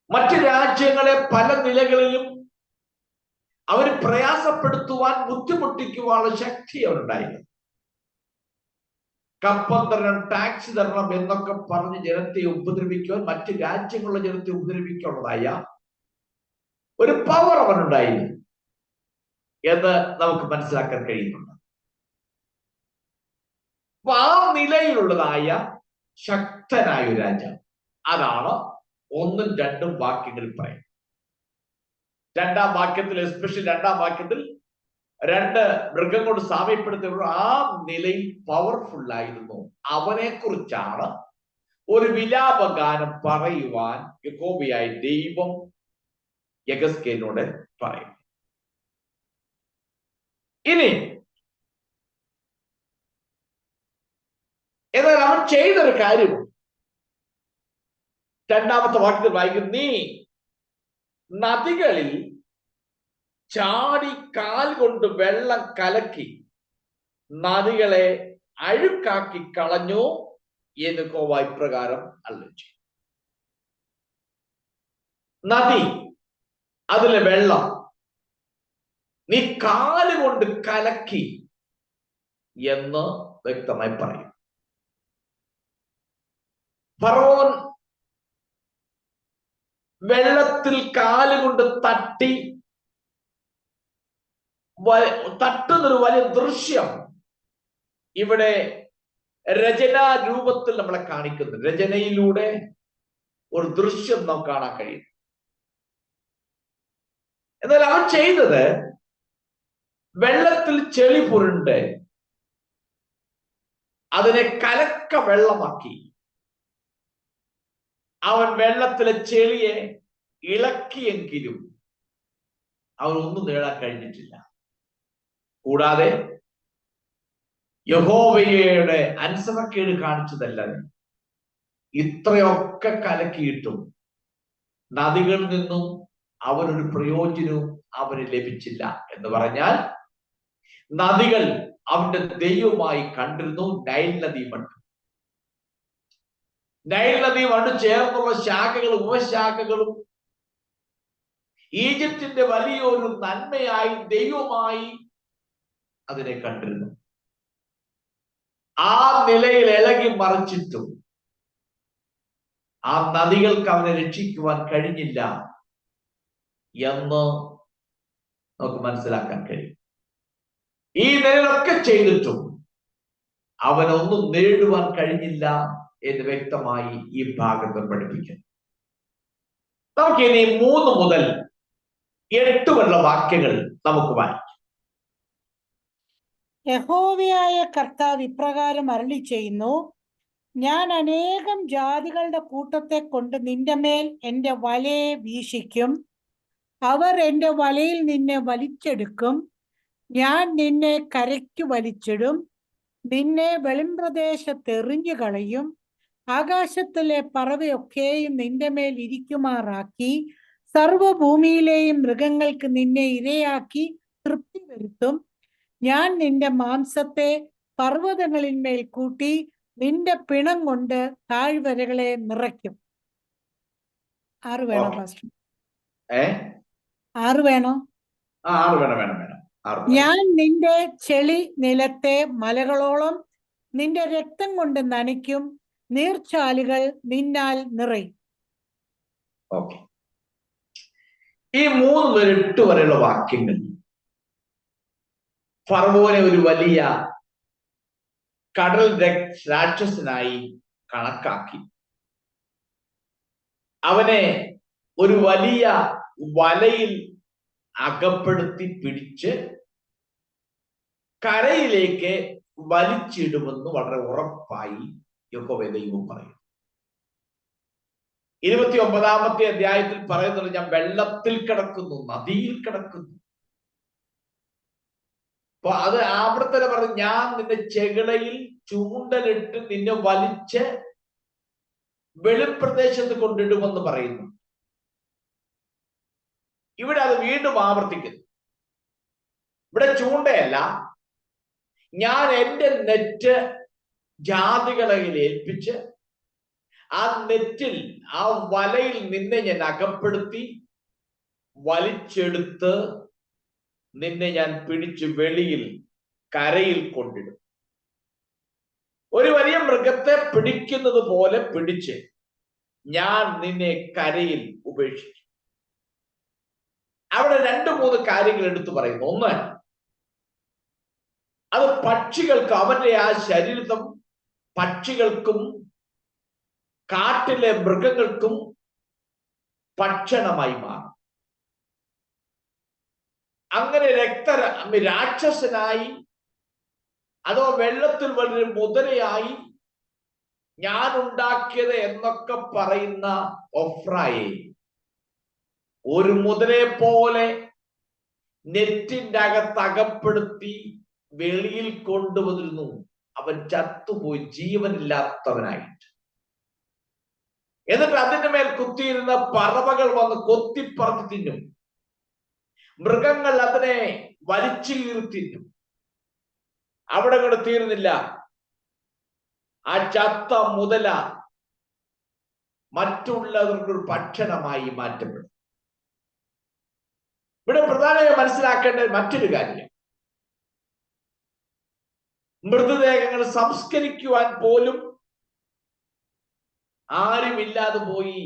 മറ്റ് രാജ്യങ്ങളെ പല നിലകളിലും അവർ പ്രയാസപ്പെടുത്തുവാൻ, ബുദ്ധിമുട്ടിക്കുവാനുള്ള ശക്തി അവരുണ്ടായിരുന്നു. കപ്പം തരണം, ടാക്സ് തരണം എന്നൊക്കെ പറഞ്ഞ് ജനത്തെ ഉപദ്രവിക്കുവാൻ, മറ്റ് രാജ്യങ്ങളുടെ ജനത്തെ ഉപദ്രവിക്കാനുള്ളതായ ഒരു പവർ അവനുണ്ടായിരുന്നു എന്ന് നമുക്ക് മനസ്സിലാക്കാൻ കഴിയുന്നുണ്ട്. അപ്പൊ ആ നിലയിലുള്ളതായ ശക്തനായ ഒരു രാജാവ്, അതാണ് 1ഉം 2ഉം വാക്യങ്ങളിൽ പറയുന്നത്. 2ാം വാക്യത്തിൽ, എസ്പെഷ്യലി 2ാം വാക്യത്തിൽ 2 മൃഗം കൊണ്ട് സാമ്യപ്പെടുത്തിയ ആ നിലയിൽ പവർഫുൾ ആയിരുന്നു. അവനെ കുറിച്ചാണ് ഒരു വിലാപഗാനം പറയുവാൻ യഹോവയായ ദൈവം യെഹെസ്കേലിനോട് പറയും. ഇനി എന്നാൽ അവൻ ചെയ്തൊരു കാര്യമുണ്ട്. 2ാമത്തെ വാക്യത്തിൽ വായിക്കും, നീ നദികളിൽ ചാടി കാൽ കൊണ്ട് വെള്ളം കലക്കി നദികളെ അഴുക്കാക്കി കളഞ്ഞു എന്ന് യഹോവ ഇപ്രകാരം അരുളിച്ചെയ്തു. നദി, അതിലെ വെള്ളം നീ കാലുകൊണ്ട് കലക്കി എന്ന് വ്യക്തമായി പറയും. ഫറവോൻ വെള്ളത്തിൽ കാലുകൊണ്ട് തട്ടുന്നൊരു വലിയ ദൃശ്യം ഇവിടെ രചനാ രൂപത്തിൽ നമ്മളെ കാണിക്കുന്നു. രചനയിലൂടെ ഒരു ദൃശ്യം നമുക്ക് കാണാൻ കഴിയും. എന്നാൽ അവൻ ചെയ്തത് വെള്ളത്തിൽ ചെളി പുരണ്ട് അതിനെ കലക്ക വെള്ളമാക്കി. അവൻ വെള്ളത്തിലെ ചെളിയെ ഇളക്കിയെങ്കിലും അവനൊന്നും നേടാൻ കഴിഞ്ഞിട്ടില്ല. കൂടാതെ യഹോവയുടെ അനുസരണക്കേട് കാണിച്ചതല്ലാതെ ഇത്രയൊക്കെ കലക്കിയിട്ടും നദികളിൽ നിന്നും അവനൊരു പ്രയോജനവും അവന് ലഭിച്ചില്ല. എന്ന് പറഞ്ഞാൽ നദികൾ അവന്റെ ദൈവമായി കണ്ടിരുന്നു. നൈൽ നദി മണ്ണ്, നൈൽ നദി മണ്ണ് ചേർന്നുള്ള ശാഖകളും ഉപശാഖകളും ഈജിപ്തിന്റെ വലിയൊരു നന്മയായി, ദൈവമായി അതിനെ കണ്ടിരുന്നു. ആ നിലയിൽ ഇളകി മറിച്ചിട്ടും ആ നദികൾക്ക് അവനെ രക്ഷിക്കുവാൻ കഴിഞ്ഞില്ല എന്ന് നമുക്ക് മനസ്സിലാക്കാൻ കഴിയും. ഈ നിലയിലൊക്കെ ചെയ്തിട്ടും അവനൊന്നും നേടുവാൻ കഴിഞ്ഞില്ല എന്ന് വ്യക്തമായി ഈ ഭാഗത്ത് പഠിപ്പിക്കുന്നു. നമുക്കിനി 3 മുതൽ 8 വരെയുള്ള വാക്യങ്ങൾ നമുക്ക് വായിക്കാം. യഹോവയായ കർത്താവ് ഇപ്രകാരം അരുളി ചെയ്യുന്നു, ഞാൻ അനേകം ജാതികളുടെ കൂട്ടത്തെ കൊണ്ട് നിന്റെ മേൽ എന്റെ വലയെ വീശിക്കും. അവർ എന്റെ വലയിൽ നിന്നെ വലിച്ചെടുക്കും. ഞാൻ നിന്നെ കരയ്ക്ക് വലിച്ചിടും. നിന്നെ വെളിമ്പ്രദേശത്തെറിഞ്ഞു കളയും. ആകാശത്തിലെ പറവയൊക്കെയും നിന്റെ മേൽ ഇരിക്കുമാറാക്കി സർവഭൂമിയിലെയും മൃഗങ്ങൾക്ക് നിന്നെ ഇരയാക്കി തൃപ്തി വരുത്തും. ഞാൻ നിന്റെ മാംസത്തെ പർവ്വതങ്ങളിന്മേൽ കൂട്ടി നിന്റെ പിണം കൊണ്ട് താഴ്വരകളെ നിറയ്ക്കും. 6 വേണോ പാസ്റ്റർ? 6 വേണോ? ഞാൻ നിന്റെ ചെളി നിലത്തെ മലകളോളം നിന്റെ രക്തം കൊണ്ട് നനയ്ക്കും. നീർച്ചാലുകൾ നിന്നാൽ നിറയും. ഓക്കെ, ഈ 3 മുതൽ 8 വരെയുള്ള വാക്യങ്ങൾ ഫറവോനെ ഒരു വലിയ കടൽ രാക്ഷസനായി കണക്കാക്കി അവനെ ഒരു വലിയ വലയിൽ അകപ്പെടുത്തി പിടിച്ച് കരയിലേക്ക് വലിച്ചിടുമെന്ന് വളരെ ഉറപ്പായി യഹോവ ദൈവം പറയും. 29ാമത്തെ അധ്യായത്തിൽ പറയുന്നത്, ഞാൻ വെള്ളത്തിൽ കിടക്കുന്നു, നദിയിൽ കിടക്കുന്നു. അപ്പൊ അത് അവിടെ തന്നെ പറഞ്ഞു, ഞാൻ നിന്റെ ചെകിളയിൽ ചൂണ്ടലിട്ട് നിന്നെ വലിച്ച് വെളിപ്രദേശത്ത് കൊണ്ടിടുമെന്ന് പറയുന്നു. ഇവിടെ അത് വീണ്ടും ആവർത്തിക്കുന്നു. ഇവിടെ ചൂണ്ടയല്ല, ഞാൻ എന്റെ നെറ്റ് ജാതികളെ ഏൽപ്പിച്ച് ആ നെറ്റിൽ, ആ വലയിൽ നിന്നെ ഞാൻ അകപ്പെടുത്തി വലിച്ചെടുത്ത് നിന്നെ ഞാൻ പിടിച്ചു വെളിയിൽ കരയിൽ കൊണ്ടിടും. ഒരു വലിയ മൃഗത്തെ പിടിക്കുന്നത് പോലെ പിടിച്ച് ഞാൻ നിന്നെ കരയിൽ ഉപേക്ഷിച്ചു. അവിടെ 2-3 കാര്യങ്ങൾ എടുത്തു പറയുന്നു. ഒന്ന്, അത് പക്ഷികൾക്ക്, അവന്റെ ആ ശരീരം പക്ഷികൾക്കും കാട്ടിലെ മൃഗങ്ങൾക്കും ഭക്ഷണമായി മാറും. അങ്ങനെ രാക്ഷസനായി അതോ വെള്ളത്തിൽ വളരെ മുതലയായി ഞാൻ ഉണ്ടാക്കിയത് എന്നൊക്കെ പറയുന്ന ഒഫ്രയെ ഒരു മുതലയെ പോലെ നെറ്റിന്റെ അകത്ത് അകപ്പെടുത്തി വെളിയിൽ കൊണ്ടുവന്നിരുന്നു. അവൻ ചത്തുപോയി, ജീവനില്ലാത്തവനായിട്ട്. എന്നിട്ട് അതിന്റെ മേൽ കുത്തിയിരുന്ന പറവകൾ വന്ന് കൊത്തിപ്പറത്തി തിന്നും. മൃഗങ്ങൾ അതിനെ വലിച്ചു കീറി തിന്നും. അവിടെ കൂടെ തീർന്നില്ല. ആ ചത്ത മുതല മറ്റുള്ളവർക്ക് ഭക്ഷണമായി മാറ്റപ്പെടും. ഇവിടെ പ്രധാനമായി മനസ്സിലാക്കേണ്ട മറ്റൊരു കാര്യം, മൃതദേഹങ്ങൾ സംസ്കരിക്കുവാൻ പോലും ആരുമില്ലാതെ പോയി.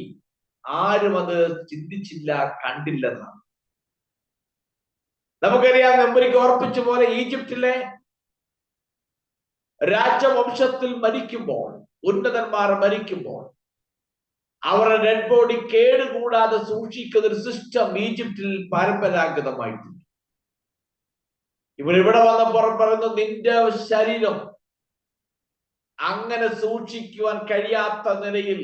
ആരും അത് ചിന്തിച്ചില്ല, കണ്ടില്ലെന്നാണ്. നമുക്കറിയാം, നമ്പൂരിക്ക് ഓർപ്പിച്ച പോലെ ഈജിപ്തിലെ രാജവംശത്തിൽ മരിക്കുമ്പോൾ, ഉന്നതന്മാർ മരിക്കുമ്പോൾ അവരുടെ ഡെഡ് ബോഡി കേടുകൂടാതെ സൂക്ഷിക്കുന്ന ഒരു സിസ്റ്റം ഈജിപ്തിൽ പരമ്പരാഗതമായിട്ടുണ്ട്. ഇവിടെ വന്നപ്പോൾ പറയുന്നു, നിന്റെ ശരീരം അങ്ങനെ സൂക്ഷിക്കുവാൻ കഴിയാത്ത നിലയിൽ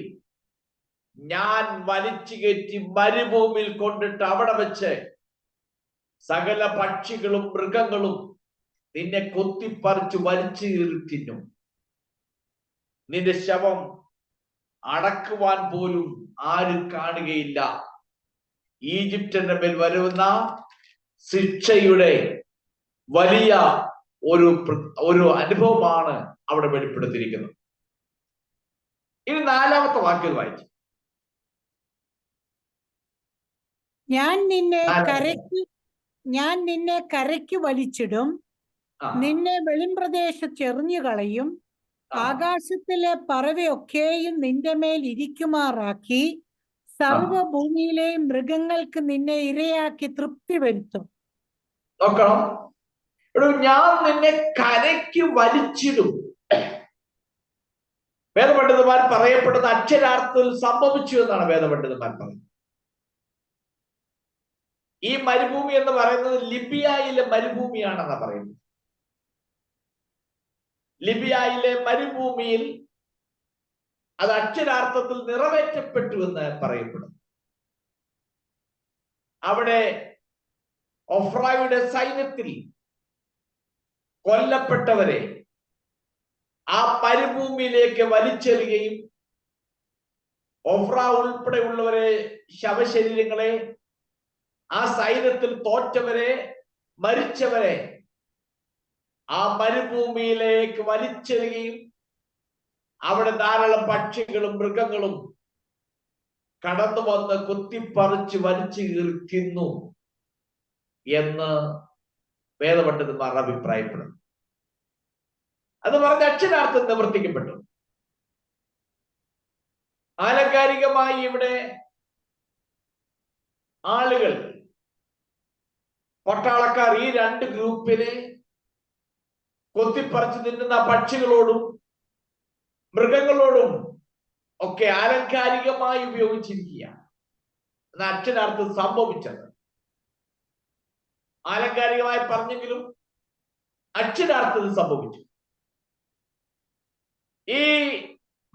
ഞാൻ വലിച്ചു കയറ്റി മരുഭൂമിയിൽ കൊണ്ടിട്ട് അവിടെ വെച്ച് സകല പക്ഷികളും മൃഗങ്ങളും നിന്നെ കൊത്തിപ്പറിച്ച് വലിച്ചു കീറി തിന്നും. നിന്റെ ശവം അടക്കുവാൻ പോലും ആരും കാണുകയില്ല. ഈജിപ്തിന്റെ മേൽ വരുന്ന ശിക്ഷയുടെ വലിയ ഒരു അനുഭവമാണ് അവിടെ വെളിപ്പെടുത്തിയിരിക്കുന്നത്. ഇനി 4-ാമത്തെ വാക്യം വായിച്ചു. ഞാൻ നിന്നെ കരയ്ക്ക് വലിച്ചിടും, നിന്നെ വെളിമ്പ്രദേശത്ത് എറിഞ്ഞു കളയും, ആകാശത്തിലെ പറവയൊക്കെയും നിന്റെ മേൽ ഇരിക്കുമാറാക്കി സർവഭൂമിയിലെയും മൃഗങ്ങൾക്ക് നിന്നെ ഇരയാക്കി തൃപ്തി വരുത്തും. നോക്കണം, ഞാൻ നിന്നെ കരയ്ക്ക് വലിച്ചിടും. വേദപണ്ഡിതന്മാർ പറയപ്പെടുന്ന അക്ഷരാർത്ഥത്തിൽ സംഭവിച്ചു എന്നാണ് വേദപണ്ഡിതന്മാർ പറയുന്നത്. ഈ മരുഭൂമി എന്ന് പറയുന്നത് ലിബിയയിലെ മരുഭൂമിയാണെന്നാണ് പറയുന്നത്. ലിബിയയിലെ മരുഭൂമിയിൽ അത് അക്ഷരാർത്ഥത്തിൽ നിറവേറ്റപ്പെട്ടു എന്ന് പറയപ്പെടുന്നു. അവിടെ ഒഫ്രയുടെ സൈന്യത്തിൽ കൊല്ലപ്പെട്ടവരെ ആ മരുഭൂമിയിലേക്ക് വലിച്ചെറിയുകയും ഒഫ്ര ഉൾപ്പെടെയുള്ളവരെ, ശവശരീരങ്ങളെ, ആ സൈന്യത്തിൽ തോറ്റവരെ, മരിച്ചവരെ ആ മരുഭൂമിയിലേക്ക് വലിച്ചെറിയുകയും അവിടെ ധാരാളം പക്ഷികളും മൃഗങ്ങളും കടന്നു വന്ന് കുത്തിപ്പറിച്ച് വലിച്ചു കീറി തിന്നു എന്ന് വേദപണ്ഡിതന്മാർ അഭിപ്രായപ്പെടുന്നു. അത് പറഞ്ഞ അക്ഷരാർത്ഥം നിവർത്തിക്കപ്പെട്ടു. ആലങ്കാരികമായി ഇവിടെ ആളുകൾ, പട്ടാളക്കാർ ഈ 2 ഗ്രൂപ്പിനെ കൊത്തിപ്പറിച്ച് തിന്നുന്ന പക്ഷികളോടും മൃഗങ്ങളോടും ഒക്കെ ആലങ്കാരികമായി ഉപയോഗിച്ചിരിക്കുകയാണ്. എന്ന അക്ഷരാർത്ഥം സംഭവിച്ചത് ആലങ്കാരികമായി പറഞ്ഞെങ്കിലും അക്ഷരാർത്ഥത്തിൽ സംഭവിച്ചു. ഈ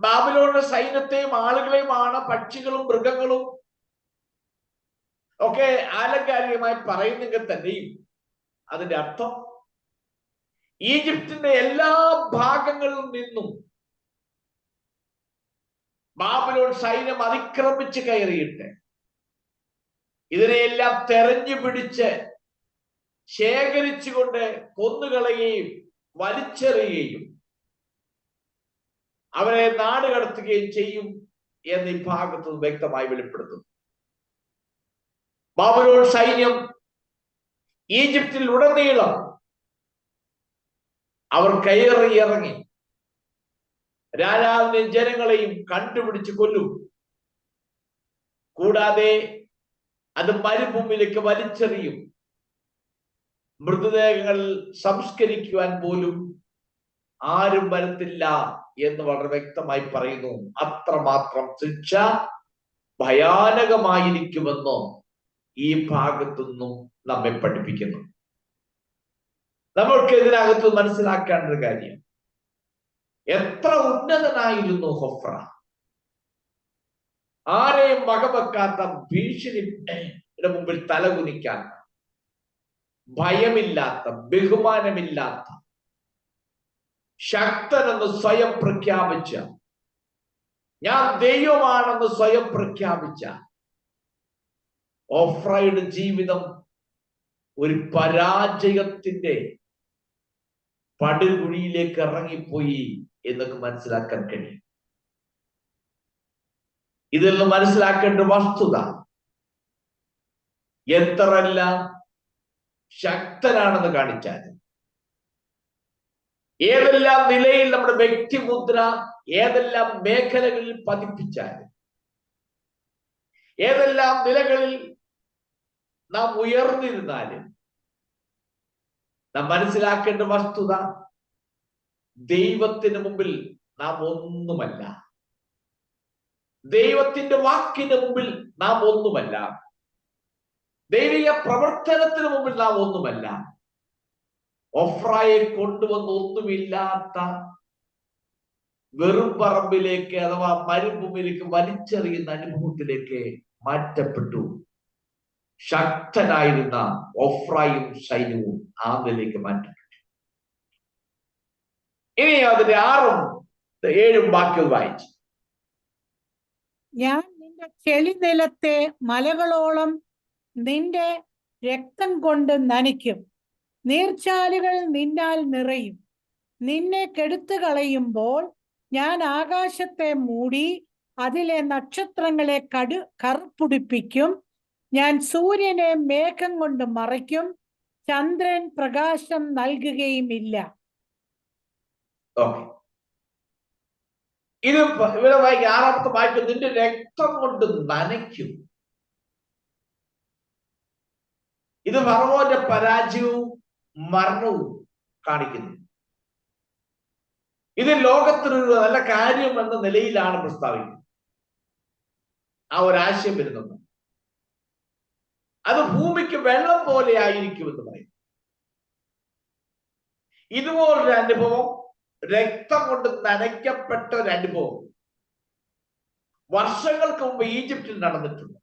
ബാബിലോണിന്റെ സൈന്യത്തെയും ആളുകളെയുമാണ് പക്ഷികളും മൃഗങ്ങളും ഒക്കെ ആലങ്കാരികമായി പറയുന്നെങ്കിൽ തന്നെയും അതിന്റെ അർത്ഥം ഈജിപ്തിന്റെ എല്ലാ ഭാഗങ്ങളിൽ നിന്നും ബാബിലോൺ സൈന്യം അതിക്രമിച്ച് കയറിയിട്ട് ഇതിനെയെല്ലാം തെരഞ്ഞു പിടിച്ച് ശേഖരിച്ചുകൊണ്ട് കൊന്നുകളയുകയും വലിച്ചെറിയുകയും അവരെ നാട് കടത്തുകയും ചെയ്യും എന്ന് ഈ ഭാഗത്ത് വ്യക്തമായി വെളിപ്പെടുത്തുന്നു. ബാബിലോൺ സൈന്യം ഈജിപ്തിൽ ഉടനീളം അവർ കയറി ഇറങ്ങി രാജാവിനെയും ജനങ്ങളെയും കണ്ടുപിടിച്ച് കൊല്ലും. കൂടാതെ അത് മരുഭൂമിയിലേക്ക് വലിച്ചെറിയും. മൃതദേഹങ്ങൾ സംസ്കരിക്കുവാൻ പോലും ആരും വരത്തില്ല എന്ന് വളരെ വ്യക്തമായി പറയുന്നു. അത്രമാത്രം ശിക്ഷ ഭയാനകമായിരിക്കുമെന്നോ ഈ ഭാഗത്തുനിന്നും നമ്മെ പഠിപ്പിക്കുന്നു. നമ്മൾക്ക് ഇതിനകത്ത് മനസ്സിലാക്കേണ്ട ഒരു കാര്യം, എത്ര ഉന്നതനായിരുന്നു ഹൊഫ്ര. ആരെയും വകവെക്കാത്ത, ഭീഷണിയുടെ മുമ്പിൽ തലകുനിക്കാൻ, ഭയമില്ലാത്ത, ബഹുമാനമില്ലാത്ത, ശക്തനെന്ന് സ്വയം പ്രഖ്യാപിച്ച, ഞാൻ ദൈവമാണെന്ന് സ്വയം പ്രഖ്യാപിച്ച ഹൊഫ്രയുടെ ജീവിതം ഒരു പരാജയത്തിന്റെ പടുകുഴിയിലേക്ക് ഇറങ്ങിപ്പോയി എന്നൊക്കെ മനസ്സിലാക്കാൻ കഴിയും. ഇതിൽ നിന്ന് മനസ്സിലാക്കേണ്ട വസ്തുത, എത്രയെല്ലാം ശക്തനാണെന്ന് കാണിച്ചാൽ, ഏതെല്ലാം നിലയിൽ നമ്മുടെ വ്യക്തിമുദ്ര ഏതെല്ലാം മേഖലകളിൽ പതിപ്പിച്ചാൽ, ഏതെല്ലാം നിലകളിൽ നാം ഉയർന്നിരുന്നാലും, നാം മനസ്സിലാക്കേണ്ട വസ്തുത, ദൈവത്തിന് മുമ്പിൽ നാം ഒന്നുമല്ല. ദൈവത്തിന്റെ വാക്കിന് മുമ്പിൽ നാം ഒന്നുമല്ല. ദൈവിക പ്രവർത്തനത്തിന് മുമ്പിൽ നാം ഒന്നുമല്ല. ഹൊഫ്രയെ കൊണ്ടുവന്ന് ഒന്നുമില്ലാത്ത വെറും പറമ്പിലേക്ക് അഥവാ മരുഭൂമിയിലേക്ക് വലിച്ചെറിയുന്ന അനുഭവത്തിലേക്ക് മാറ്റപ്പെട്ടു. ശക്തനായിരുന്ന ഹൊഫ്രയും സൈന്യവും ആ നിലയിലേക്ക് മാറ്റപ്പെട്ടു. ഇനി അതിന്റെ 6ഉം 7ഉം വാക്യം വായിച്ചു. ഞാൻ നിന്റെ ചെളി നിലത്തെ മലകളോളം നിന്റെ രക്തം കൊണ്ട് നനയ്ക്കും. നീർച്ചാലുകൾ നിന്നാൽ നിറയും. നിന്നെ കെടുത്തു കളയുമ്പോൾ ഞാൻ ആകാശത്തെ മൂടി അതിലെ നക്ഷത്രങ്ങളെ കറുപ്പുടിപ്പിക്കും. ഞാൻ സൂര്യനെ മേഘം കൊണ്ട് മറയ്ക്കും. ചന്ദ്രൻ പ്രകാശം നൽകുകയുമില്ല. ഇത് ഇവിടെ വായിക്കും. 6ാമത്തെ വാക്യം, നിന്റെ രക്തം കൊണ്ട് നനയ്ക്കും. ഇത് ഫറവോന്റെ പരാജയവും മരണവും കാണിക്കുന്നു. ഇത് ലോകത്തിനൊരു നല്ല കാര്യം എന്ന നിലയിലാണ് പ്രസ്താവിക്കുന്നത്. ആ ഒരാശയം വരുന്നത്, അത് ഭൂമിക്ക് വെള്ളം പോലെ ആയിരിക്കുമെന്ന് പറയും. ഇതുപോലൊരു അനുഭവം, രക്തം കൊണ്ട് നനയ്ക്കപ്പെട്ട ഒരു അനുഭവം വർഷങ്ങൾക്ക് മുമ്പ് ഈജിപ്തിൽ നടന്നിട്ടുണ്ട്.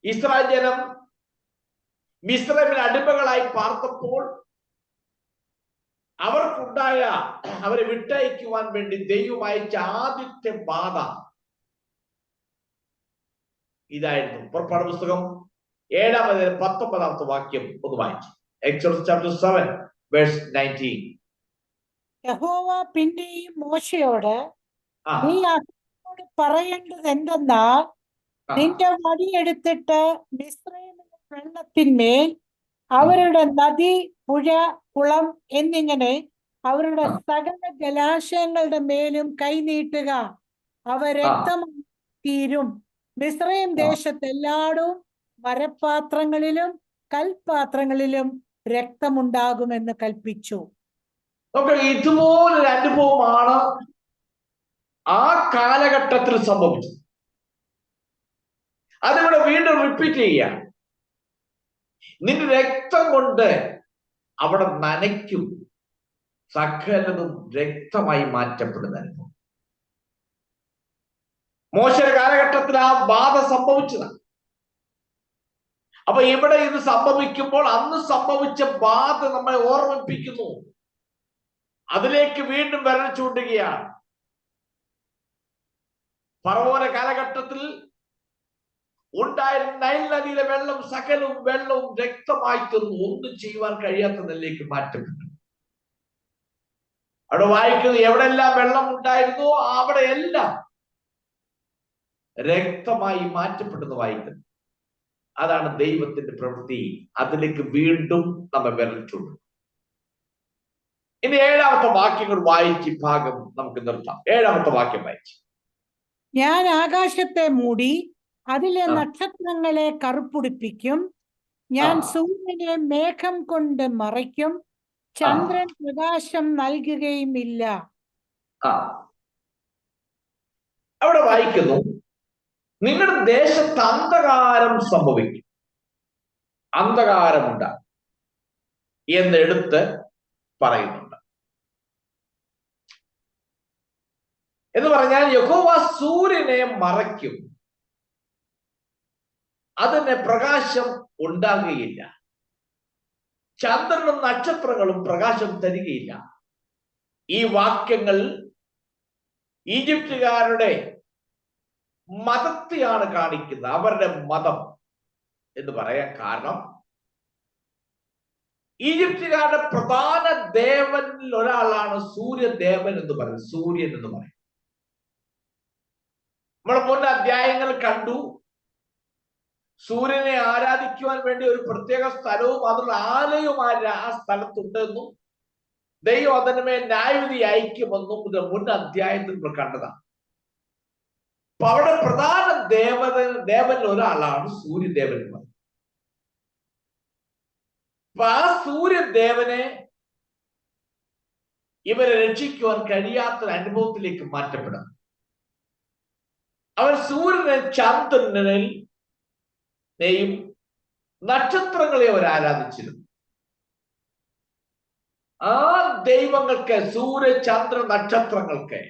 ഇസ്രായേൽ ജനം മിസ്രൈമിൽ അടിമകളായി പാർത്തപ്പോൾ അവർക്കുണ്ടായ, അവരെ വിട്ടയക്കുവാൻ വേണ്ടി ദൈവം അയച്ച ആദ്യത്തെ ബാധ ഇതായിരുന്നു. പുറപ്പാട് പുസ്തകം 7-ാം അധ്യായം 19-ാമത്തെ വാക്യം ഒന്ന് വായിച്ചു. Exodus chapter 7 verse 19. യഹോവ പിന്നെയും മോശയോട്, നീ അഹരോനോട് പറയേണ്ടത് എന്തെന്നാൽ, നിന്റെ വടിയെടുത്തിട്ട് മിസ്രയീമിലെ വെള്ളത്തിന്മേൽ അവരുടെ നദി, പുഴ, കുളം എന്നിങ്ങനെ അവരുടെ സകല ജലാശയങ്ങളുടെ മേലും കൈനീട്ടുക. അവ രക്തമായി തീരും. മിസ്രയീം ദേശത്തെല്ലാടും മരപാത്രങ്ങളിലും കൽപാത്രങ്ങളിലും രക്തമുണ്ടാകുമെന്ന് കൽപ്പിച്ചു. ഇതുപോലൊരു അനുഭവമാണ് ആ കാലഘട്ടത്തിൽ സംഭവിച്ചത്. അതിവിടെ വീണ്ടും റിപ്പീറ്റ് ചെയ്യുക. നിന്റെ രക്തം കൊണ്ട് അവിടെ നനയ്ക്കും. സകലതും രക്തമായി മാറ്റപ്പെടുന്ന അനുഭവം മോശയുടെ കാലഘട്ടത്തിൽ ആ ബാധ സംഭവിച്ചതാണ്. അപ്പൊ ഇവിടെ ഇത് സംഭവിക്കുമ്പോൾ അന്ന് സംഭവിച്ച ബാധ നമ്മളെ ഓർമ്മിപ്പിക്കുന്നു. അതിലേക്ക് വീണ്ടും വിരൽ ചൂണ്ടുകയാണ്. ഫറവോന്റെ കാലഘട്ടത്തിൽ ഉണ്ടായിരുന്ന നൈൽ നദിയിലെ വെള്ളം, സകലവും വെള്ളവും രക്തമായി തീർന്നു. ഒന്നും ചെയ്യുവാൻ കഴിയാത്ത നിലയിലേക്ക് മാറ്റപ്പെട്ടു. അവിടെ വായിക്കുന്നത് എവിടെല്ലാം വെള്ളം ഉണ്ടായിരുന്നോ അവിടെയെല്ലാം രക്തമായി മാറ്റപ്പെട്ടെന്ന് വായിക്കുന്നു. അതാണ് ദൈവത്തിന്റെ പ്രവൃത്തി. അതിലേക്ക് വീണ്ടും നമ്മെ വിരലിട്ടുണ്ട്. ഇനി 7ാമത്തെ വാക്യങ്ങൾ വായിച്ച് ഭാഗം നമുക്ക് നിർത്താം. 7ാമത്തെ വാക്യം വായിച്ചു. ഞാൻ ആകാശത്തെ മൂടി അതിലെ നക്ഷത്രങ്ങളെ കറുപ്പുടിപ്പിക്കും. ഞാൻ സൂര്യനെ മേഘം കൊണ്ട് മറയ്ക്കും. ചന്ദ്രൻ പ്രകാശം നൽകുകയും ഇല്ല. അവിടെ വായിക്കുന്നു, നിങ്ങളുടെ ദേശത്ത് അന്ധകാരം സംഭവിക്കും, അന്ധകാരമുണ്ടാകും എന്നെടുത്ത് പറയുന്നുണ്ട്. എന്ന് പറഞ്ഞാൽ യഹോവ സൂര്യനെ മറയ്ക്കും, അതിന് പ്രകാശം ഉണ്ടാകുകയില്ല. ചന്ദ്രനും നക്ഷത്രങ്ങളും പ്രകാശം തരികയില്ല. ഈ വാക്യങ്ങൾ ഈജിപ്തുകാരുടെ മതത്തെയാണ് കാണിക്കുന്നത്. അവരുടെ മതം എന്ന് പറയാൻ കാരണം, ഈജിപ്തുകാരുടെ പ്രധാന ദേവനിൽ ഒരാളാണ് സൂര്യദേവൻ എന്ന് പറയുന്നത്, സൂര്യൻ എന്ന് പറയും. നമ്മൾ മുൻ അധ്യായങ്ങൾ കണ്ടു, സൂര്യനെ ആരാധിക്കുവാൻ വേണ്ടി ഒരു പ്രത്യേക സ്ഥലവും അതിനുള്ള ആലയവും ആ സ്ഥലത്തുണ്ടെന്നും ദൈവം അതിനുമേൽ ന്യായവിധി അയക്കുമെന്നും ഇത് മുൻ അധ്യായത്തിൽ നമ്മൾ കണ്ടതാണ്. അപ്പൊ അവിടെ പ്രധാന ദേവനിൽ ഒരാളാണ് സൂര്യദേവൻ. അപ്പൊ ആ സൂര്യദേവനെ ഇവരെ രക്ഷിക്കുവാൻ കഴിയാത്തൊരു അനുഭവത്തിലേക്ക് മാറ്റപ്പെടും. അവർ സൂര്യനെ ചന്ദ്രനെയും നക്ഷത്രങ്ങളെ അവർ ആരാധിച്ചിരുന്നു. ആ ദൈവങ്ങൾക്ക്, സൂര്യ ചന്ദ്ര നക്ഷത്രങ്ങൾക്ക്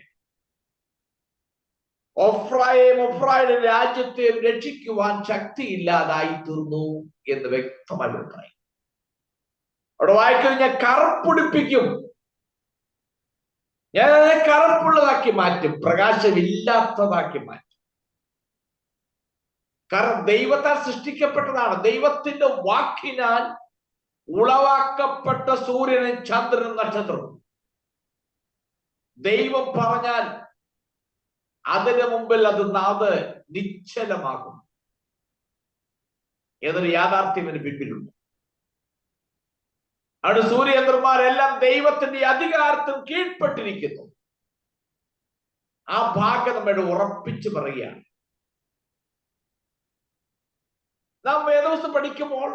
ഒഫ്രായുടെ രാജ്യത്തെ രക്ഷിക്കുവാൻ ശക്തിയില്ലാതായി തീർന്നു എന്ന് വ്യക്തമായി പറയും. അവിടെ വായിക്കുന്നത്, ഞാൻ കറുപ്പുടിപ്പിക്കും, ഞാൻ അതിനെ കറുപ്പുള്ളതാക്കി മാറ്റും, പ്രകാശമില്ലാത്തതാക്കി മാറ്റും. കാരണം ദൈവത്താൽ സൃഷ്ടിക്കപ്പെട്ടതാണ്. ദൈവത്തിന്റെ വാക്കിനാൽ ഉളവാക്കപ്പെട്ട സൂര്യനും ചന്ദ്രനും നക്ഷത്രവും. ദൈവം പറഞ്ഞാൽ അതിന് മുമ്പിൽ അത് നിശ്ചലമാകും എന്നൊരു യാഥാർത്ഥ്യത്തിന് പിന്നിലുണ്ട്. അവിടെ സൂര്യചന്ദ്രന്മാരെല്ലാം ദൈവത്തിന്റെ അധികാരത്തിൽ കീഴ്പ്പെട്ടിരിക്കുന്നു. ആ ഭാഗം നമ്മോട് ഉറപ്പിച്ചു പറയുകയാണ്. നാം വേദവസ്തു പഠിക്കുമ്പോൾ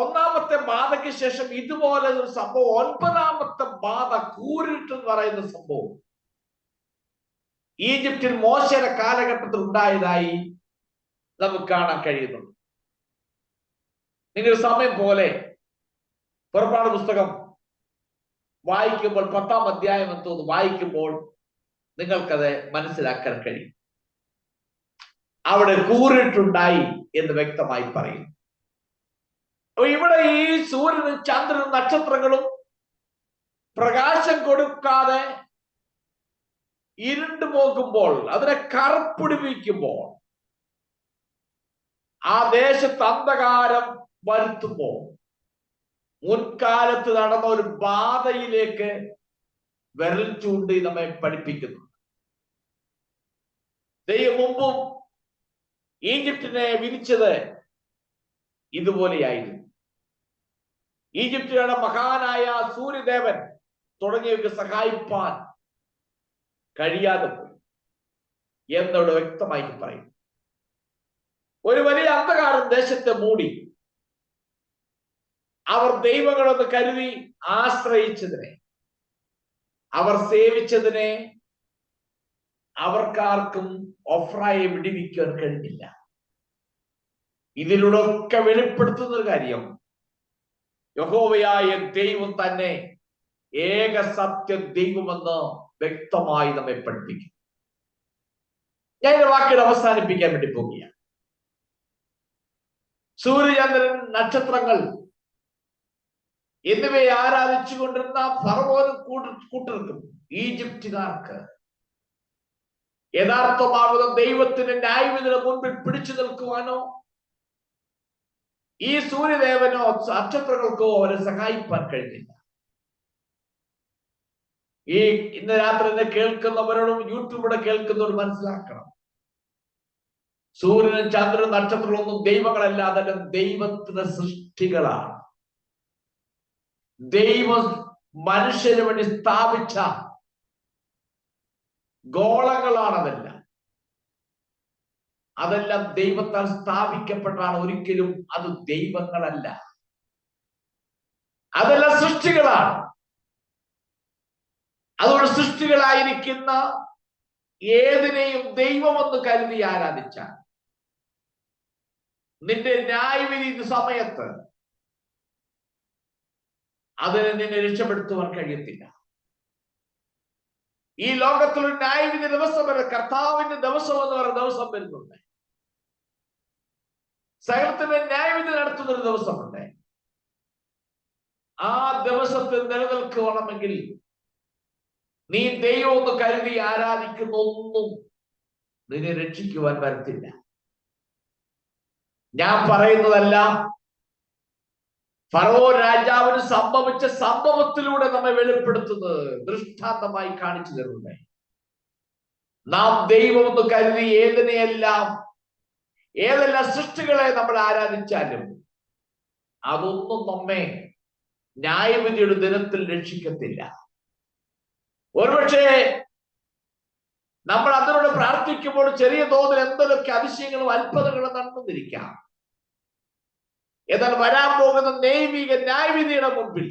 ഒന്നാമത്തെ ബാധയ്ക്ക് ശേഷം ഇതുപോലെ ഒരു സംഭവം, 9ാമത്തെ ബാധ, കൂരിട്ട് എന്ന് പറയുന്ന സംഭവം ഈജിപ്തിൽ മോശയുടെ കാലഘട്ടത്തിൽ ഉണ്ടായതായി നമുക്ക് കാണാൻ കഴിയുന്നുണ്ട്. നിങ്ങളുടെ സമയം പോലെ പുറപ്പാട് പുസ്തകം വായിക്കുമ്പോൾ 10ാം അധ്യായം എന്തോന്ന് വായിക്കുമ്പോൾ നിങ്ങൾക്കത് മനസ്സിലാക്കാൻ കഴിയും. അവിടെ കൂരിട്ടുണ്ടായി എന്ന് വ്യക്തമായി പറയുന്നു. ഇവിടെ ഈ സൂര്യനും ചന്ദ്രനും നക്ഷത്രങ്ങളും പ്രകാശം കൊടുക്കാതെ ഇരുണ്ടു പോകുമ്പോൾ, അതിനെ കറുപ്പിടിപ്പിക്കുമ്പോൾ, ആ ദേശത്ത് അന്ധകാരം വരുത്തുമ്പോൾ, മുൻകാലത്ത് നടന്ന ഒരു ബാധയിലേക്ക് വിരൽ ചൂണ്ടി നമ്മെ പഠിപ്പിക്കുന്നു. ദൈവം മുമ്പും ഈജിപ്തിനെ വിധിച്ചത് ഇതുപോലെയായിരുന്നു. ഈജിപ്തിയുടെ മഹാനായ സൂര്യദേവൻ തുടങ്ങിയവർക്ക് സഹായിപ്പാൻ കഴിയാതെ പോയി എന്നോട് വ്യക്തമായി പറയും. ഒരു വലിയ അന്ധകാരം ദേശത്തെ മൂടി. അവർ ദൈവങ്ങളൊന്ന് കരുതി ആശ്രയിച്ചതിനെ, അവർ സേവിച്ചതിനെ അവർക്കാർക്കും ഒഫ്രായെ വിടിവിക്കാൻ കഴിഞ്ഞില്ല. ഇതിലൂടെ ഒക്കെ വെളിപ്പെടുത്തുന്ന ഒരു കാര്യം, യഹോവയായ ദൈവം തന്നെ ഏക സത്യ ദൈവമെന്ന് വ്യക്തമായി നമ്മെ പഠിപ്പിക്കും. ഞാൻ ഈ വാക്കിൽ അവസാനിപ്പിക്കാൻ വേണ്ടി പോവുകയാണ്. സൂര്യചന്ദ്രൻ, നക്ഷത്രങ്ങൾ എന്നിവയെ ആരാധിച്ചുകൊണ്ടിരുന്ന ഫറവോനും കൂട്ടർക്കും ഈജിപ്തുകാർക്ക് യഥാർത്ഥമാകുന്ന ദൈവത്തിന്റെ ന്യായവിധിയുടെ മുൻപിൽ പിടിച്ചു നിൽക്കുവാനോ ഈ സൂര്യദേവനോ നക്ഷത്രങ്ങൾക്കോ അവരെ സഹായിപ്പാൻ കഴിഞ്ഞില്ല. ഈ ഇന്ന് രാത്രി എന്നെ കേൾക്കുന്നവരോടും യൂട്യൂബിലൂടെ കേൾക്കുന്നവരും മനസ്സിലാക്കണം, സൂര്യനും ചന്ദ്രനും നക്ഷത്രങ്ങളൊന്നും ദൈവങ്ങളല്ല, അതെല്ലാം ദൈവത്തിന്റെ സൃഷ്ടികളാണ്. ദൈവം മനുഷ്യന് വേണ്ടി സ്ഥാപിച്ച ഗോളങ്ങളാണ് അതെല്ലാം ദൈവത്താൽ സ്ഥാപിക്കപ്പെട്ടാണ്. ഒരിക്കലും അത് ദൈവങ്ങളല്ല, അതെല്ലാം സൃഷ്ടികളാണ്. അതുകൊണ്ട് സൃഷ്ടികളായിരിക്കുന്ന ഏതിനെയും ദൈവമെന്ന് കരുതി ആരാധിച്ച നിന്റെ ന്യായവിധി സമയത്ത് അതിനെ നിന്നെ രക്ഷപ്പെടുത്തുവാൻ കഴിയത്തില്ല. ഈ ലോകത്തിലൊരു ന്യായവിധി ദിവസം വരെ, കർത്താവിന്റെ ദിവസം എന്ന് പറയുന്ന ദിവസം വരുന്നുണ്ട്. സകലത്തിന് ന്യായവിധി നടത്തുന്ന ഒരു ദിവസമുണ്ട്. ആ ദിവസത്തിൽ നിലനിൽക്കണമെങ്കിൽ നീ ദൈവം ഒന്ന് കരുതി ആരാധിക്കുന്ന ഒന്നും നിന്നെ രക്ഷിക്കുവാൻ വരത്തില്ല. ഞാൻ പറയുന്നതല്ല, ഫറവോൻ രാജാവിന് സംഭവിച്ച സംഭവത്തിലൂടെ നമ്മെ വെളിപ്പെടുത്തുന്നത്, ദൃഷ്ടാന്തമായി കാണിച്ചു തരുന്നത്. നാം ദൈവം എന്ന് കരുതി ഏതെല്ലാം സൃഷ്ടികളെ നമ്മൾ ആരാധിച്ചാലും അതൊന്നും നമ്മെ ന്യായവിധിയുടെ ദിനത്തിൽ രക്ഷിക്കത്തില്ല. ഒരുപക്ഷെ നമ്മൾ അതിനോട് പ്രാർത്ഥിക്കുമ്പോൾ ചെറിയ തോതിൽ എന്തൊക്കെ അതിശയങ്ങളും അത്ഭുതങ്ങളും നടന്നിരിക്കാം. എന്നാൽ വരാൻ പോകുന്ന ദൈവിക ന്യായവിധിയുടെ മുൻപിൽ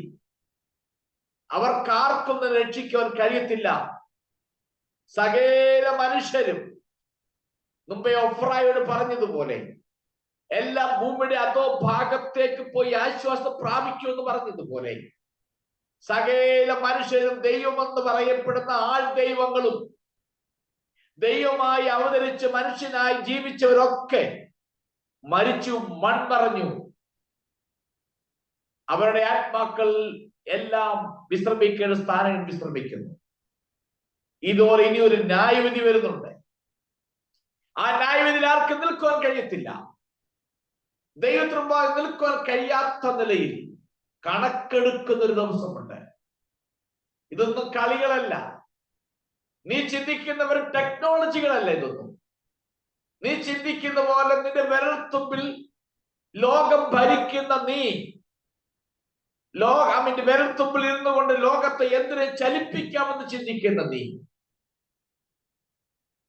അവർക്കാർക്കും രക്ഷിക്കുവാൻ കഴിയത്തില്ല. സകല മനുഷ്യരും മുമ്പേ ഒഫ്രായോട് പറഞ്ഞതുപോലെ എല്ലാം ഭൂമിയുടെ അതോ ഭാഗത്തേക്ക് പോയി ആശ്വാസം പ്രാപിക്കുമെന്ന് പറഞ്ഞതുപോലെ സകല മനുഷ്യരും ദൈവമെന്ന് പറയപ്പെടുന്ന ആൾ ദൈവങ്ങളും ദൈവമായി അവതരിച്ച് മനുഷ്യനായി ജീവിച്ചവരൊക്കെ മരിച്ചു, മൺമറഞ്ഞു. അവരുടെ ആത്മാക്കൾ എല്ലാം വിശ്രമിക്കേണ്ട സ്ഥാനങ്ങൾ വിശ്രമിക്കുന്നു. ഇതുപോലെ ഇനി ഒരു ന്യായവിധി വരുന്നുണ്ട്. ആ ന്യായവിധിയിൽ ആർക്കും നിൽക്കുവാൻ കഴിയത്തില്ല. ദൈവത്തിന് മുമ്പാകെ നിൽക്കുവാൻ കഴിയാത്ത നിലയിൽ കണക്കെടുക്കുന്ന ഒരു ദിവസമുണ്ട്. ഇതൊന്നും കളികളല്ല. നീ ചിന്തിക്കുന്നവർ ടെക്നോളജികളല്ല. ഇതൊന്നും നീ ചിന്തിക്കുന്ന പോലെ നിന്റെ വിരൽത്തുമ്പിൽ ലോകം ഭരിക്കുന്ന നീ വിരൽത്തുമ്പിൽ ഇരുന്നു കൊണ്ട് ലോകത്തെ എന്തിനെ ചലിപ്പിക്കാമെന്ന് ചിന്തിക്കുന്ന നീ,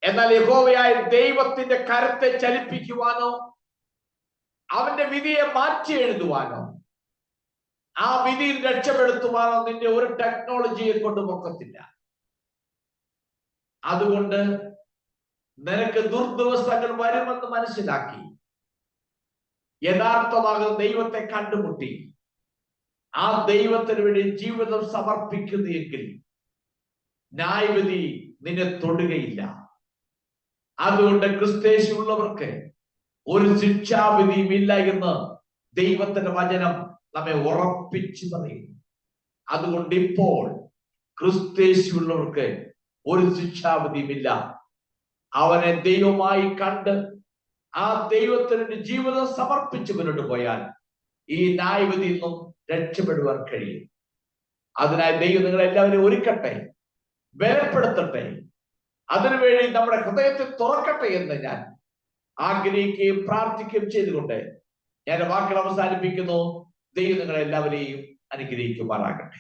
എന്നാൽ യഹോവയായ ദൈവത്തിന്റെ കരത്തെ ചലിപ്പിക്കുവാനോ അവന്റെ വിധിയെ മാറ്റി എഴുതുവാനോ ആ വിധിയിൽ രക്ഷപ്പെടുത്തുവാനോ നിന്റെ ഒരു ടെക്നോളജിയെ കൊണ്ട് പൊക്കത്തില്ല. അതുകൊണ്ട് നിനക്ക് ദുർദിവസങ്ങൾ വരുമെന്ന് മനസ്സിലാക്കി യഥാർത്ഥമാകുന്ന ദൈവത്തെ കണ്ടുമുട്ടി ആ ദൈവത്തിന് വേണ്ടി ജീവിതം സമർപ്പിക്കുന്നെങ്കിൽ ന്യായവിധി നിന്നെ തൊടുകയില്ല. അതുകൊണ്ട് ക്രിസ്തേശുള്ളവർക്ക് ഒരു ശിക്ഷാവിധിയും ഇല്ല എന്ന് ദൈവത്തിന്റെ വചനം നമ്മെ ഉറപ്പിച്ചു പറയുന്നു. അതുകൊണ്ട് ഇപ്പോൾ ക്രിസ്തേശുള്ളവർക്ക് ഒരു ശിക്ഷാവിധിയുമില്ല. അവനെ ദൈവമായി കണ്ട് ആ ദൈവത്തിന് ജീവിതം സമർപ്പിച്ച് മുന്നോട്ട് പോയാൽ ഈ ന്യായവിധിയിൽ നിന്നും രക്ഷപ്പെടുവാൻ കഴിയും. അതിനായി ദൈവം നിങ്ങളെല്ലാവരും ഒരുക്കട്ടെ, ബലപ്പെടുത്തട്ടെ, അതിനുവേണ്ടി നമ്മുടെ ഹൃദയത്തെ തുറക്കട്ടെ എന്ന് ഞാൻ ആഗ്രഹിക്കുകയും പ്രാർത്ഥിക്കുകയും ചെയ്തുകൊണ്ട് ഞാൻ വാക്കുകൾ അവസാനിപ്പിക്കുന്നു. ദൈവം നിങ്ങളെല്ലാവരെയും അനുഗ്രഹിക്കുമാറാകട്ടെ.